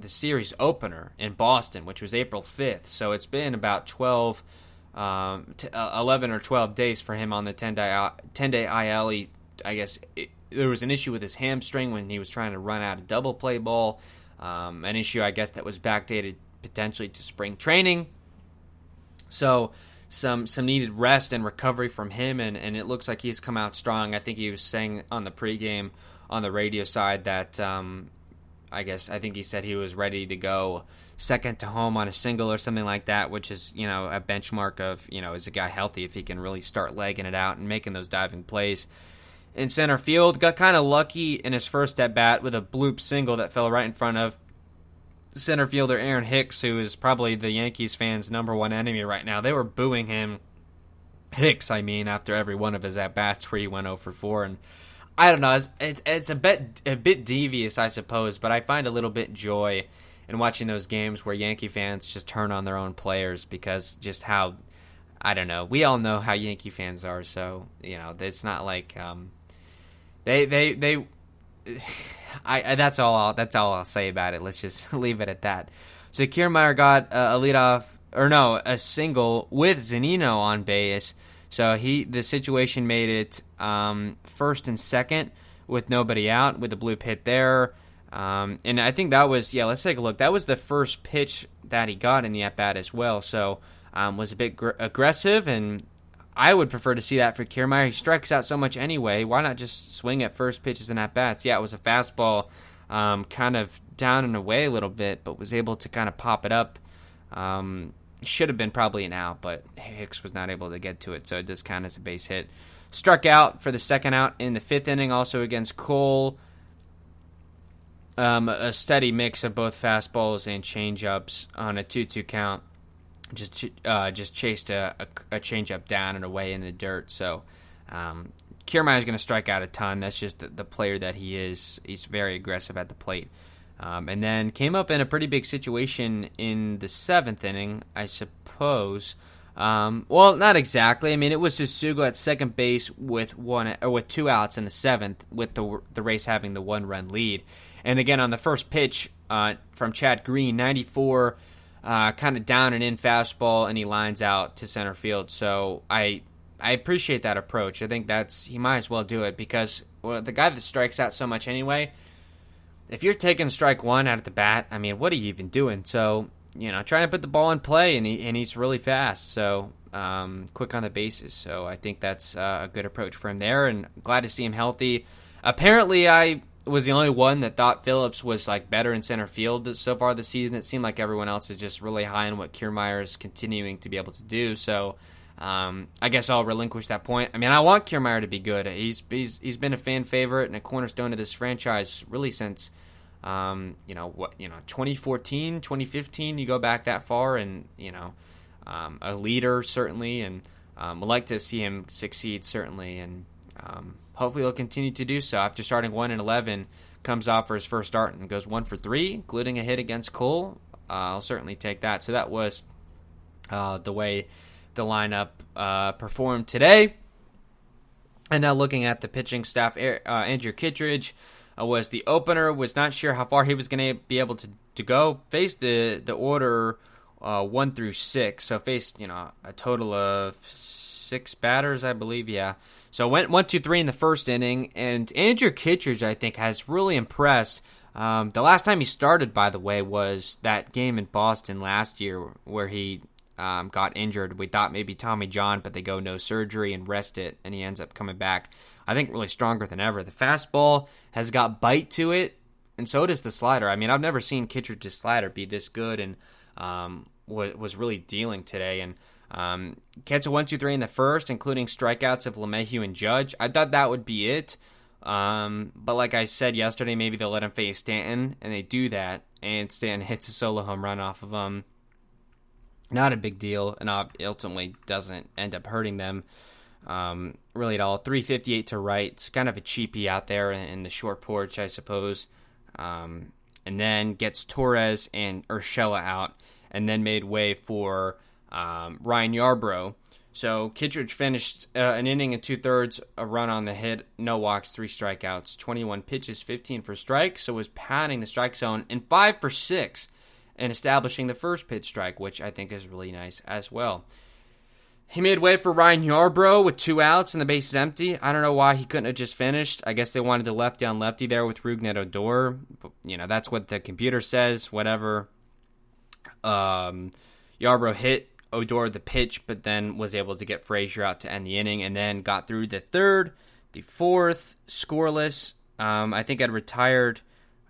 series opener in Boston, which was April 5th. So it's been about 11 or 12 days for him on the 10-day IL. There was an issue with his hamstring when he was trying to run out a double play ball. An issue, I guess, that was backdated potentially to spring training. So some needed rest and recovery from him, and it looks like he's come out strong. I think he was saying on the pregame on the radio side that I think he said he was ready to go second to home on a single or something like that, which is, a benchmark of, is a guy healthy if he can really start legging it out and making those diving plays. In center field, got kind of lucky in his first at-bat with a bloop single that fell right in front of center fielder Aaron Hicks, who is probably the Yankees fans' number one enemy right now. They were booing him, after every one of his at-bats where he went 0 for 4, and I don't know, it's a bit devious, I suppose, but I find a little bit joy in watching those games where Yankee fans just turn on their own players, because just how, I don't know, we all know how Yankee fans are, so, it's not like, that's all I'll say about it. Let's just leave it at that. So Kiermaier got a single with Zunino on base. So the situation made it first and second with nobody out with the blue hit there. And I think that was, let's take a look. That was the first pitch that he got in the at-bat as well. So was a bit aggressive, and I would prefer to see that for Kiermaier. He strikes out so much anyway. Why not just swing at first pitches and at-bats? Yeah, it was a fastball kind of down and away a little bit, but was able to kind of pop it up. Should have been probably an out, but Hicks was not able to get to it, so it does count as a base hit. Struck out for the second out in the 5th inning, also against Cole. A steady mix of both fastballs and changeups on a 2-2 count. Just chased a changeup down and away in the dirt. So Kiermaier is going to strike out a ton. That's just the player that he is. He's very aggressive at the plate. And then came up in a pretty big situation in the 7th inning, I suppose. Well, not exactly. I mean, it was Setsugo at second base with 2 outs in the 7th, with the Rays having the 1-run lead. And again, on the first pitch from Chad Green, 94, kind of down and in fastball, and he lines out to center field. So I appreciate that approach. I think he might as well do it, because the guy that strikes out so much anyway, if you're taking strike one out at the bat, I mean, what are you even doing? So, trying to put the ball in play, and he's really fast. So quick on the bases. So I think that's a good approach for him there, and glad to see him healthy. Apparently, I was the only one that thought Phillips was like better in center field so far this season. It seemed like everyone else is just really high on what Kiermaier is continuing to be able to do. So I guess I'll relinquish that point. I mean, I want Kiermaier to be good. He's been a fan favorite and a cornerstone of this franchise really since 2014, 2015. You go back that far, and a leader certainly, and would like to see him succeed certainly, and hopefully he'll continue to do so. After starting 1-11, comes off for his first start and goes 1 for 3, including a hit against Cole. I'll certainly take that. So that was the way the lineup performed today. And now looking at the pitching staff, Andrew Kittredge was the opener. Was not sure how far he was going to be able to go. Faced the order 1 through 6, so faced a total of 6 batters, I believe. Yeah. So went 1, 2, 3 in the first inning, and Andrew Kittredge, I think, has really impressed. The last time he started, by the way, was that game in Boston last year where he got injured. We thought maybe Tommy John, but they go no surgery and rest it, and he ends up coming back, I think, really stronger than ever. The fastball has got bite to it, and so does the slider. I mean, I've never seen Kittredge's slider be this good, and was really dealing today, and gets a 1, 2, 3 in the first, including strikeouts of LeMahieu and Judge. I thought that would be it. But like I said yesterday, maybe they'll let him face Stanton, and they do that, and Stanton hits a solo home run off of him. Not a big deal, and ultimately doesn't end up hurting them really at all. 358 to right. It's kind of a cheapie out there in the short porch, I suppose. And then gets Torres and Urshela out, and then made way for Ryan Yarbrough. So Kittredge finished an inning and 2/3, a run on the hit, no walks, 3 strikeouts, 21 pitches, 15 for strikes. So was padding the strike zone, and 5 for 6 and establishing the first pitch strike, which I think is really nice as well. He made way for Ryan Yarbrough with 2 outs and the bases empty. I don't know why he couldn't have just finished. I guess they wanted the lefty on lefty there with Rougned Odor. That's what the computer says, whatever. Yarbrough hit Odor the pitch, but then was able to get Frazier out to end the inning, and then got through the third, the fourth, scoreless. I think I'd retired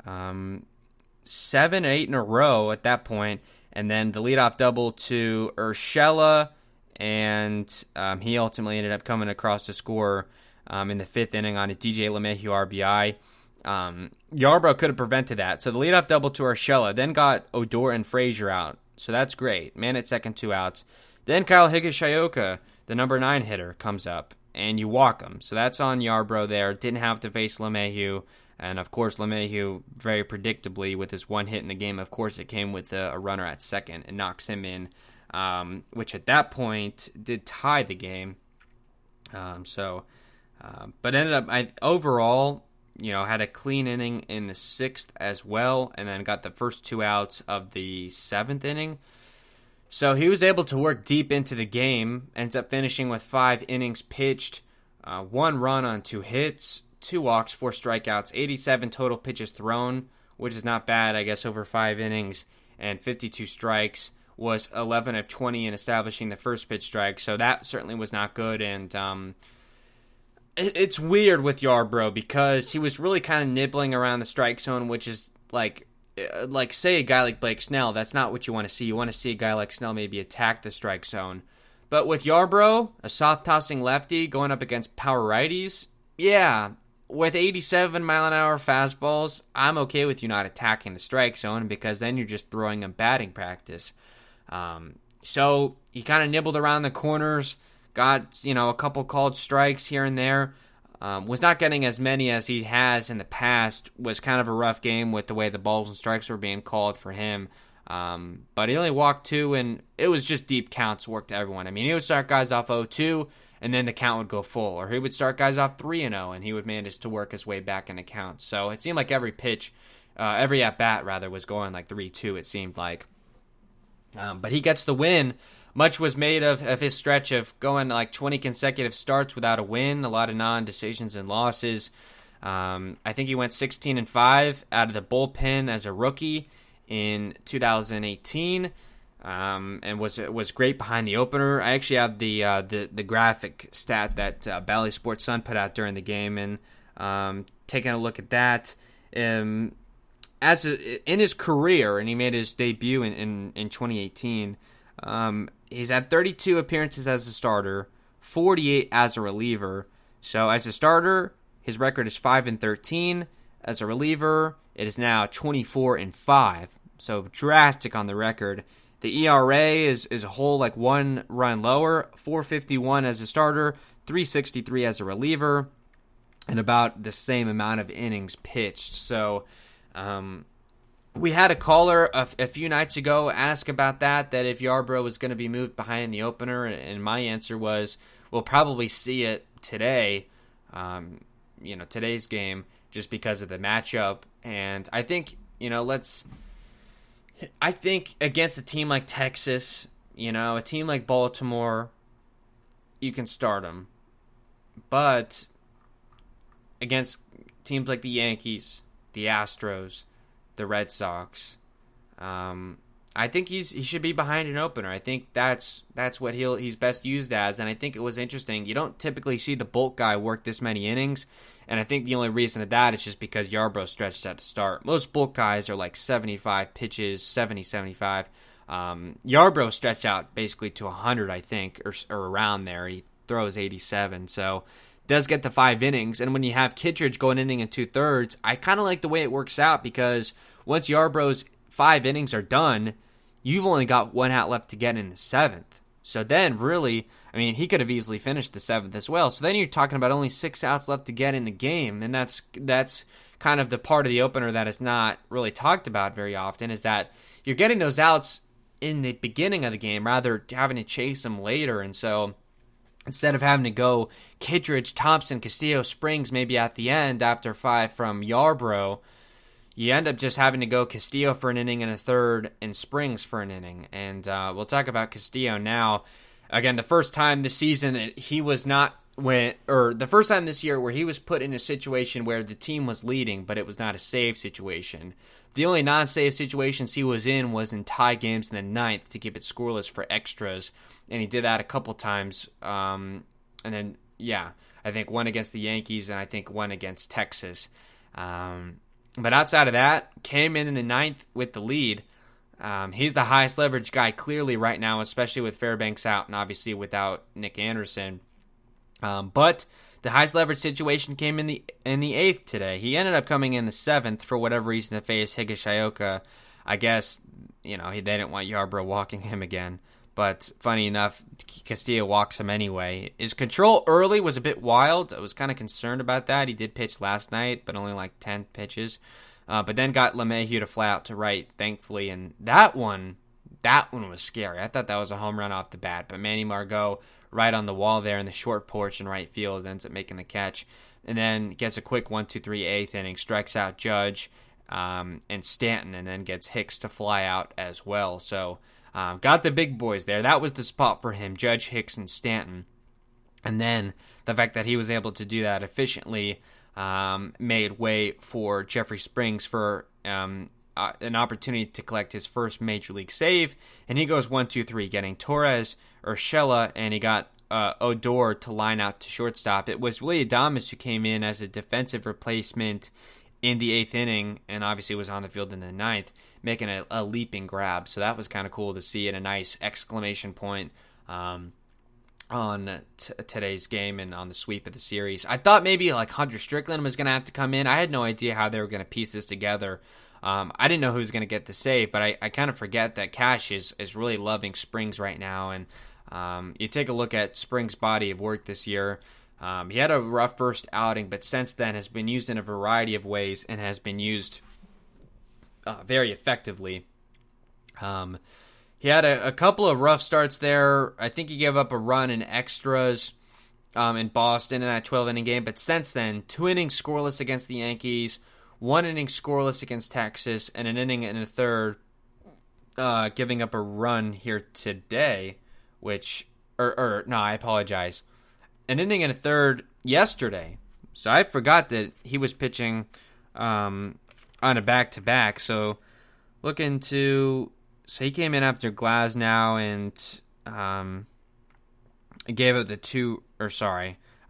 7, 8 in a row at that point, and then the leadoff double to Urshela, and he ultimately ended up coming across to score in the 5th inning on a DJ LeMahieu RBI. Yarbrough could have prevented that. So the leadoff double to Urshela, then got Odor and Frazier out. So that's great. Man at second, 2 outs. Then Kyle Higashioka, the number 9 hitter, comes up, and you walk him. So that's on Yarbrough there. Didn't have to face LeMahieu. And, of course, LeMahieu, very predictably, with his 1 hit in the game, of course, it came with a runner at second and knocks him in, which at that point did tie the game. But ended up, overall, had a clean inning in the 6th as well, and then got the first 2 outs of the 7th inning. So he was able to work deep into the game, ends up finishing with 5 innings pitched, 1 run on 2 hits, 2 walks, 4 strikeouts, 87 total pitches thrown, which is not bad, I guess, over 5 innings, and 52 strikes. Was 11 of 20 in establishing the first pitch strike, so that certainly was not good, and it's weird with Yarbrough because he was really kind of nibbling around the strike zone, which is like say a guy like Blake Snell, that's not what you want to see. You want to see a guy like Snell maybe attack the strike zone. But with Yarbrough, a soft-tossing lefty going up against power righties, yeah, with 87 mile-an-hour fastballs, I'm okay with you not attacking the strike zone because then you're just throwing him batting practice. So he kind of nibbled around the corners, got, a couple called strikes here and there. Was not getting as many as he has in the past. Was kind of a rough game with the way the balls and strikes were being called for him. But he only walked 2, and it was just deep counts, worked to everyone. I mean, he would start guys off 0-2, and then the count would go full. Or he would start guys off 3-0, and he would manage to work his way back in the count. So it seemed like every pitch, every at-bat, rather, was going like 3-2, it seemed like. But he gets the win. Much was made of his stretch of going like 20 consecutive starts without a win, a lot of non-decisions and losses. I think he went 16-5 out of the bullpen as a rookie in 2018. and was great behind the opener. I actually have the graphic stat that Bally Sports Sun put out during the game, and taking a look at that, in his career, and he made his debut in 2018. He's had 32 appearances as a starter, 48 as a reliever. So as a starter, his record is 5-13. As a reliever, it is now 24-5. So drastic on the record. The ERA is a whole like 1 run lower, 4.51 as a starter, 3.63 as a reliever, and about the same amount of innings pitched. So we had a caller a few nights ago ask about that if Yarbrough was going to be moved behind the opener, and my answer was we'll probably see it today, today's game, just because of the matchup. And I think, I think against a team like Texas, a team like Baltimore, you can start him. But against teams like the Yankees, the Astros, the Red Sox, I think he should be behind an opener. I think that's what he's best used as. And I think it was interesting. You don't typically see the bulk guy work this many innings, and I think the only reason of that is just because Yarbrough stretched out to start. Most bulk guys are like 75 pitches, 70, 75. Yarbrough stretched out basically to 100, I think, or around there. He throws 87, so does get the 5 innings. And when you have Kittredge going inning and 2/3, I kind of like the way it works out, because once Yarbrough's 5 innings are done, you've only got 1 out left to get in the 7th. So then really, he could have easily finished the 7th as well. So then you're talking about only 6 outs left to get in the game. And that's kind of the part of the opener that is not really talked about very often, is that you're getting those outs in the beginning of the game rather than having to chase them later. And so instead of having to go Kittredge, Thompson, Castillo, Springs maybe at the end after 5 from Yarbrough, you end up just having to go Castillo for an inning and a third and Springs for an inning. And we'll talk about Castillo now. Again, the first time this season that he was the first time this year where he was put in a situation where the team was leading, but it was not a save situation. The only non-save situations he was in was in tie games in the 9th to keep it scoreless for extras. And he did that a couple times. And then, I think one against the Yankees and I think one against Texas. But outside of that, came in the 9th with the lead. He's the highest leverage guy clearly right now, especially with Fairbanks out and obviously without Nick Anderson. But the highest leverage situation came in the 8th today. He ended up coming in the 7th for whatever reason to face Higashioka. I guess, they didn't want Yarbrough walking him again. But funny enough, Castillo walks him anyway. His control early was a bit wild. I was kind of concerned about that. He did pitch last night, but only like 10 pitches. But then got LeMahieu to fly out to right, thankfully. And that one was scary. I thought that was a home run off the bat. But Manny Margot right on the wall there in the short porch in right field ends up making the catch. And then gets a quick 1-2-3 8th inning, strikes out Judge and Stanton, and then gets Hicks to fly out as well. So got the big boys there. That was the spot for him, Judge, Hicks, and Stanton. And then the fact that he was able to do that efficiently made way for Jeffrey Springs for an opportunity to collect his first Major League save. And he goes 1-2-3, getting Torres, Urshela, and he got Odor to line out to shortstop. It was Willie Adames who came in as a defensive replacement in the 8th inning, and obviously was on the field in the 9th, making a leaping grab. So that was kind of cool to see, and a nice exclamation point on today's game and on the sweep of the series. I thought maybe like Hunter Strickland was going to have to come in. I had no idea how they were going to piece this together. I didn't know who was going to get the save, but I kind of forget that Cash is really loving Springs right now. And you take a look at Springs' body of work this year. He had a rough first outing, but since then has been used in a variety of ways and has been used very effectively. He had a couple of rough starts there. I think he gave up a run in extras in Boston in that 12-inning game. But since then, 2 innings scoreless against the Yankees, 1 inning scoreless against Texas, and an inning and a third giving up a run here today, I apologize. An inning and a third yesterday. So I forgot that he was pitching on a back-to-back. So looking to So he came in after Glasnow and gave up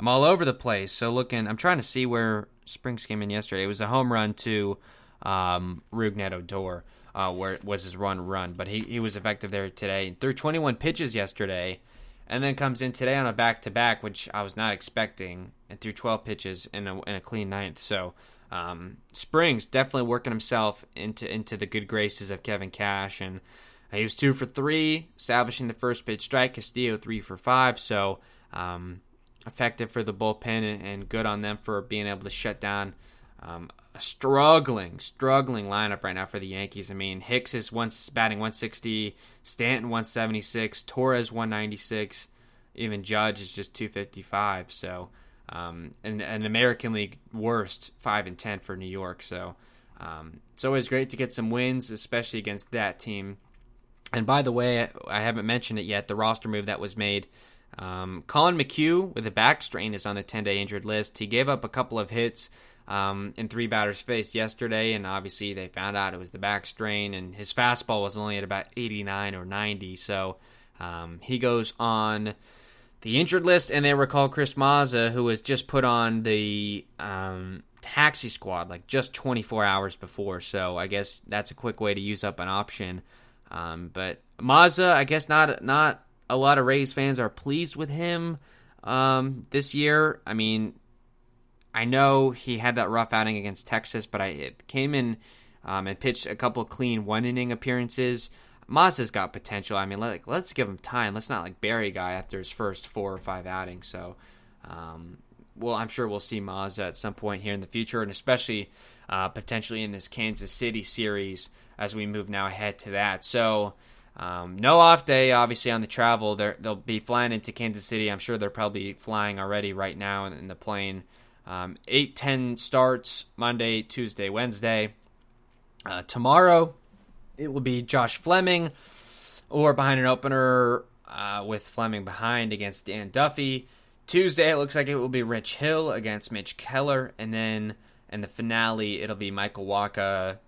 I'm all over the place. So I'm trying to see where Springs came in yesterday. It was a home run to Rougned Odor, where it was his run. But he was effective there today. Threw 21 pitches yesterday, and then comes in today on a back-to-back, which I was not expecting, and threw 12 pitches in a clean ninth. So Springs definitely working himself into the good graces of Kevin Cash, and he was 2 for 3, establishing the first pitch strike. Castillo 3 for 5. So effective for the bullpen and good on them for being able to shut down a struggling lineup right now for the Yankees. I mean, Hicks is batting 160, Stanton 176, Torres 196, even Judge is just 255. So and an American League worst 5-10 for New York. So it's always great to get some wins, especially against that team. And by the way, I haven't mentioned it yet, the roster move that was made. Colin McHugh with a back strain is on the 10-day injured list. He gave up a couple of hits in 3 batters faced yesterday, and obviously they found out it was the back strain, and his fastball was only at about 89 or 90. So he goes on the injured list, and they recall Chris Mazza, who was just put on the taxi squad like just 24 hours before. So I guess that's a quick way to use up an option. But Mazza, I guess not a lot of Rays fans are pleased with him this year. I mean, I know he had that rough outing against Texas, but it came in and pitched a couple clean one-inning appearances. Mazza's got potential. I mean, let's give him time. Let's not bury a guy after his first 4 or 5 outings. So, I'm sure we'll see Mazza at some point here in the future, and especially potentially in this Kansas City series as we move now ahead to that. So, no off day, obviously, on the travel. They'll be flying into Kansas City. I'm sure they're probably flying already right now in the plane. 8-10 starts Monday, Tuesday, Wednesday. Tomorrow, it will be Josh Fleming or behind an opener with Fleming behind against Dan Duffy. Tuesday, it looks like it will be Rich Hill against Mitch Keller. And then in the finale, it'll be Michael Wacha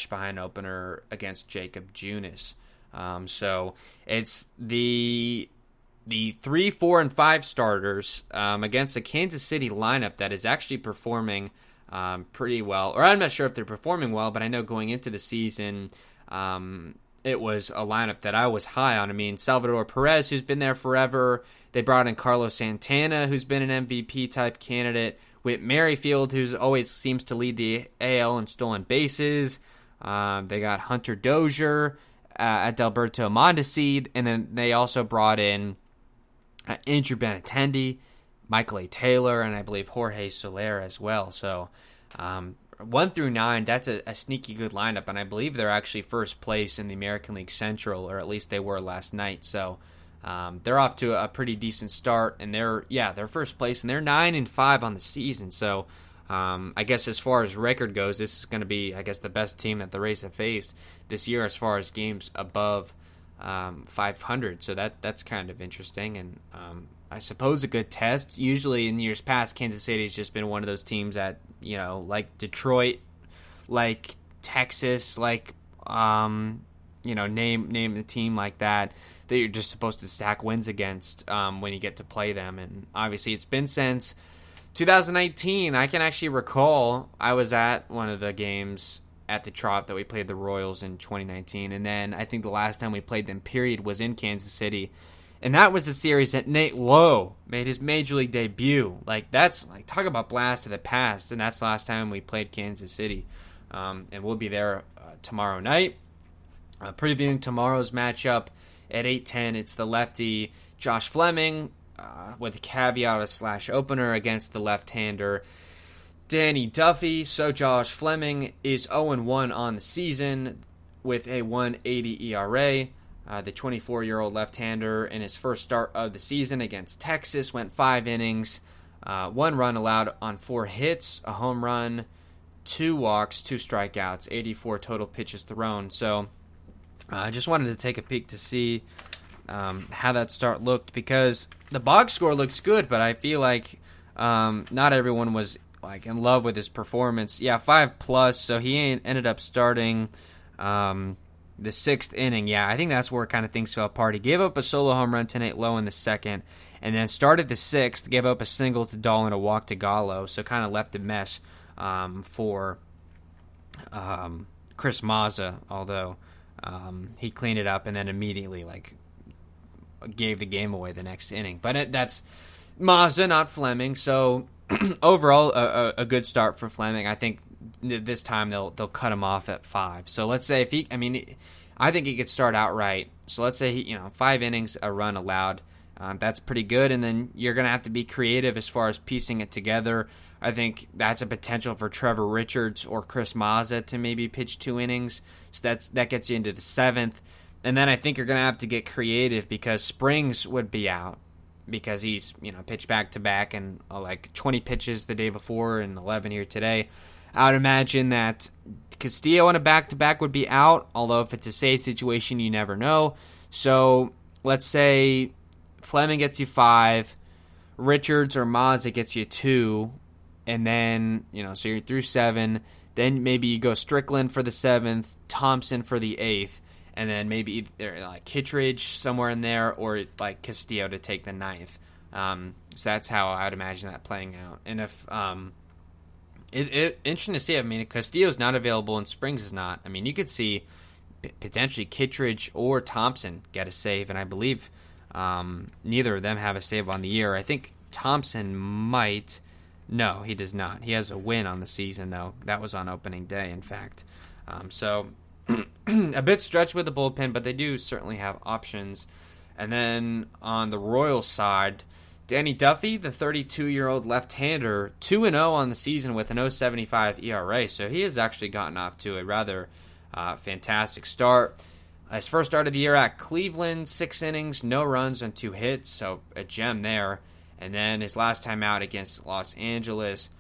/ behind opener against Jacob Junis. So it's the 3, 4, and 5 starters against the Kansas City lineup that is actually performing pretty well. Or I'm not sure if they're performing well, but I know going into the season, it was a lineup that I was high on. I mean, Salvador Perez, who's been there forever. They brought in Carlos Santana, who's been an MVP-type candidate. Whit Merrifield, who always seems to lead the AL in stolen bases. They got Hunter Dozier, Adalberto Mondesi, and then they also brought in Andrew Benintendi, Michael A. Taylor, and I believe Jorge Soler as well. So 1 through 9, that's a sneaky good lineup, and I believe they're actually first place in the American League Central, or at least they were last night. So they're off to a pretty decent start, and they're first place, and they're 9-5 on the season. So I guess as far as record goes, this is going to be, I guess, the best team that the Rays have faced this year as far as games above 500. So that's kind of interesting, and I suppose a good test. Usually in years past, Kansas City has just been one of those teams that, like Detroit, like Texas, like name the team like that you're just supposed to stack wins against when you get to play them. And obviously it's been since 2019. I can actually recall I was at one of the games at the Trop that we played the Royals in 2019, and then I think the last time we played them period was in Kansas City, and that was the series that Nate Lowe made his major league debut. That's talk about blast of the past, and that's the last time we played Kansas City. And we'll be there tomorrow night, previewing tomorrow's matchup at 8:10. It's the lefty Josh Fleming with a caveat / opener against the left-hander Danny Duffy. So Josh Fleming is 0-1 on the season with a 1.80 ERA. The 24-year-old left-hander in his first start of the season against Texas went 5 innings, 1 run allowed on 4 hits, a home run, 2 walks, 2 strikeouts, 84 total pitches thrown. So I just wanted to take a peek to see how that start looked, because the box score looks good, but I feel like not everyone was in love with his performance. Yeah, 5+, so he ended up starting the sixth inning, yeah, I think that's where kind of things fell apart. He gave up a solo home run to Nate Lowe in the second, and then started the sixth, gave up a single to Dahl and a walk to Gallo, so kind of left a mess for Chris Mazza, although he cleaned it up and then immediately gave the game away the next inning. But that's Mazza, not Fleming, so overall a good start for Fleming. I think this time they'll cut him off at 5. So let's say I think he could start out right. So let's say 5 innings, a run allowed. That's pretty good, and then you're going to have to be creative as far as piecing it together. I think that's a potential for Trevor Richards or Chris Mazza to maybe pitch 2 innings. So that gets you into the 7th. And then I think you're going to have to get creative because Springs would be out because he's pitched back-to-back and 20 pitches the day before and 11 here today. I would imagine that Castillo on a back-to-back would be out, although if it's a safe situation, you never know. So let's say Fleming gets you 5, Richards or Mazza gets you 2, and then, so you're through 7. Then maybe you go Strickland for the 7th, Thompson for the 8th, and then maybe either Kittredge somewhere in there or Castillo to take the 9th. So that's how I would imagine that playing out. And if interesting to see. I mean, Castillo's not available and Springs is not. I mean, you could see potentially Kittredge or Thompson get a save, and I believe neither of them have a save on the year. I think Thompson might. No, he does not. He has a win on the season, though. That was on opening day, in fact. So a bit stretched with the bullpen, but they do certainly have options. And then on the Royals side, Danny Duffy, the 32-year-old left-hander, 2-0 on the season with an 0.75 ERA. So he has actually gotten off to a rather fantastic start. His first start of the year at Cleveland, 6 innings, no runs and 2 hits, so a gem there. And then his last time out against Los Angeles,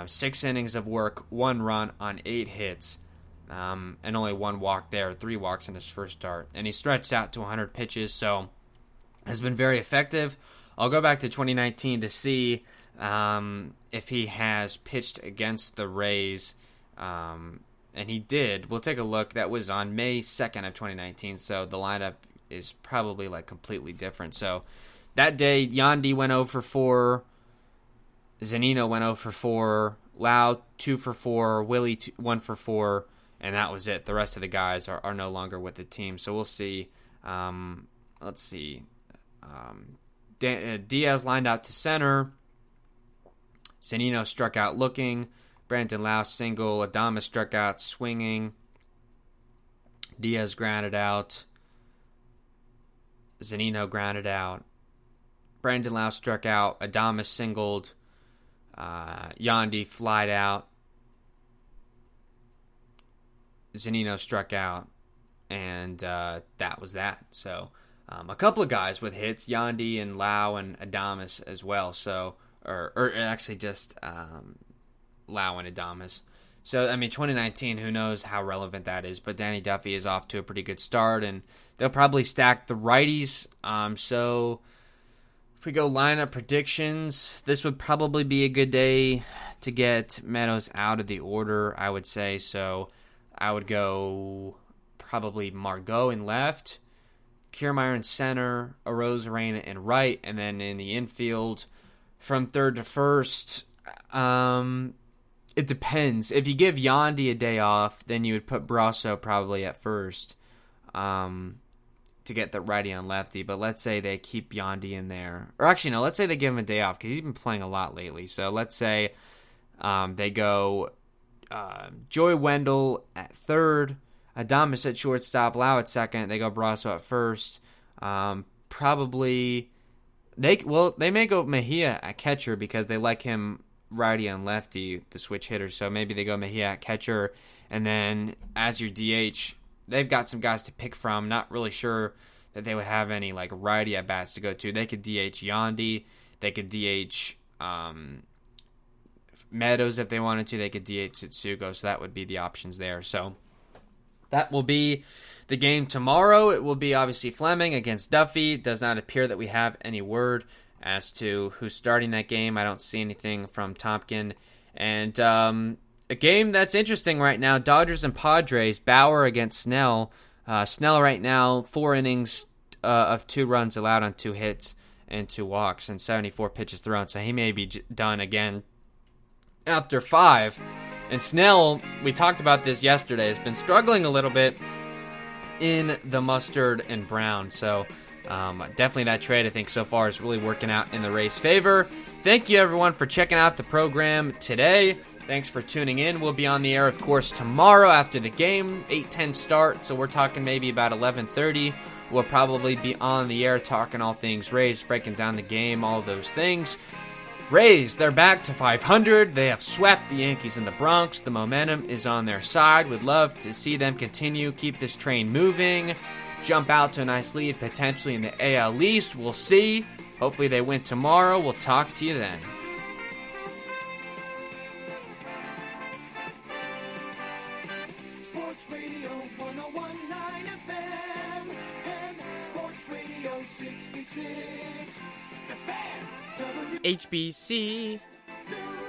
6 innings of work, 1 run on 8 hits, and only 1 walk there, 3 walks in his first start. And he stretched out to 100 pitches, so has been very effective. I'll go back to 2019 to see if he has pitched against the Rays, and he did. We'll take a look. That was on May 2nd of 2019, so the lineup is probably completely different. So that day, Yandy went 0 for 4, Zunino went 0 for 4, Lau 2 for 4, Willie 1 for 4, and that was it. The rest of the guys are no longer with the team, so we'll see. Let's see. Diaz lined out to center. Zunino struck out looking. Brandon Lau single. Adames struck out swinging. Diaz grounded out. Zunino grounded out. Brandon Lau struck out. Adames singled. Yandy flied out. Zunino struck out. And that was that. So a couple of guys with hits, Yandy and Lau and Adames as well. So, or actually just Lau and Adames. So, 2019, who knows how relevant that is, but Danny Duffy is off to a pretty good start, and they'll probably stack the righties. So, if we go lineup predictions, this would probably be a good day to get Meadows out of the order, I would say. So, I would go probably Margot in left, Kiermaier in center, Arozarena in right, and then in the infield from third to first. It depends. If you give Yandy a day off, then you would put Brasso probably at first to get the righty on lefty. But let's say they keep Yandy in there. Or actually, no, let's say they give him a day off because he's been playing a lot lately. So let's say they go Joey Wendell at third, Adames at shortstop, Lau at second. They go Brasso at first. Probably they may go Mejia at catcher because they like him righty and lefty, the switch hitters. So maybe they go Mejia at catcher, and then as your DH, they've got some guys to pick from. Not really sure that they would have any righty at bats to go to. They could DH Yandy. They could DH Meadows if they wanted to. They could DH Tsutsugo. So that would be the options there. So that will be the game tomorrow. It will be obviously Fleming against Duffy. It does not appear that we have any word as to who's starting that game. I don't see anything from Tompkin. And a game that's interesting right now, Dodgers and Padres, Bauer against Snell. Snell right now, 4 innings of 2 runs allowed on 2 hits and 2 walks and 74 pitches thrown. So he may be done again after 5. And Snell, we talked about this yesterday, has been struggling a little bit in the mustard and brown. So definitely that trade, I think, so far is really working out in the Rays' favor. Thank you, everyone, for checking out the program today. Thanks for tuning in. We'll be on the air, of course, tomorrow after the game, 8:10 start. So we're talking maybe about 11:30. We'll probably be on the air talking all things Rays, breaking down the game, all those things. Rays, they're back to 500. They have swept the Yankees in the Bronx. The momentum is on their side. Would love to see them continue, keep this train moving, jump out to a nice lead, potentially in the AL East. We'll see. Hopefully they win tomorrow. We'll talk to you then. Sports Radio 101.9 FM and Sports Radio 66. The Fan. HBC. W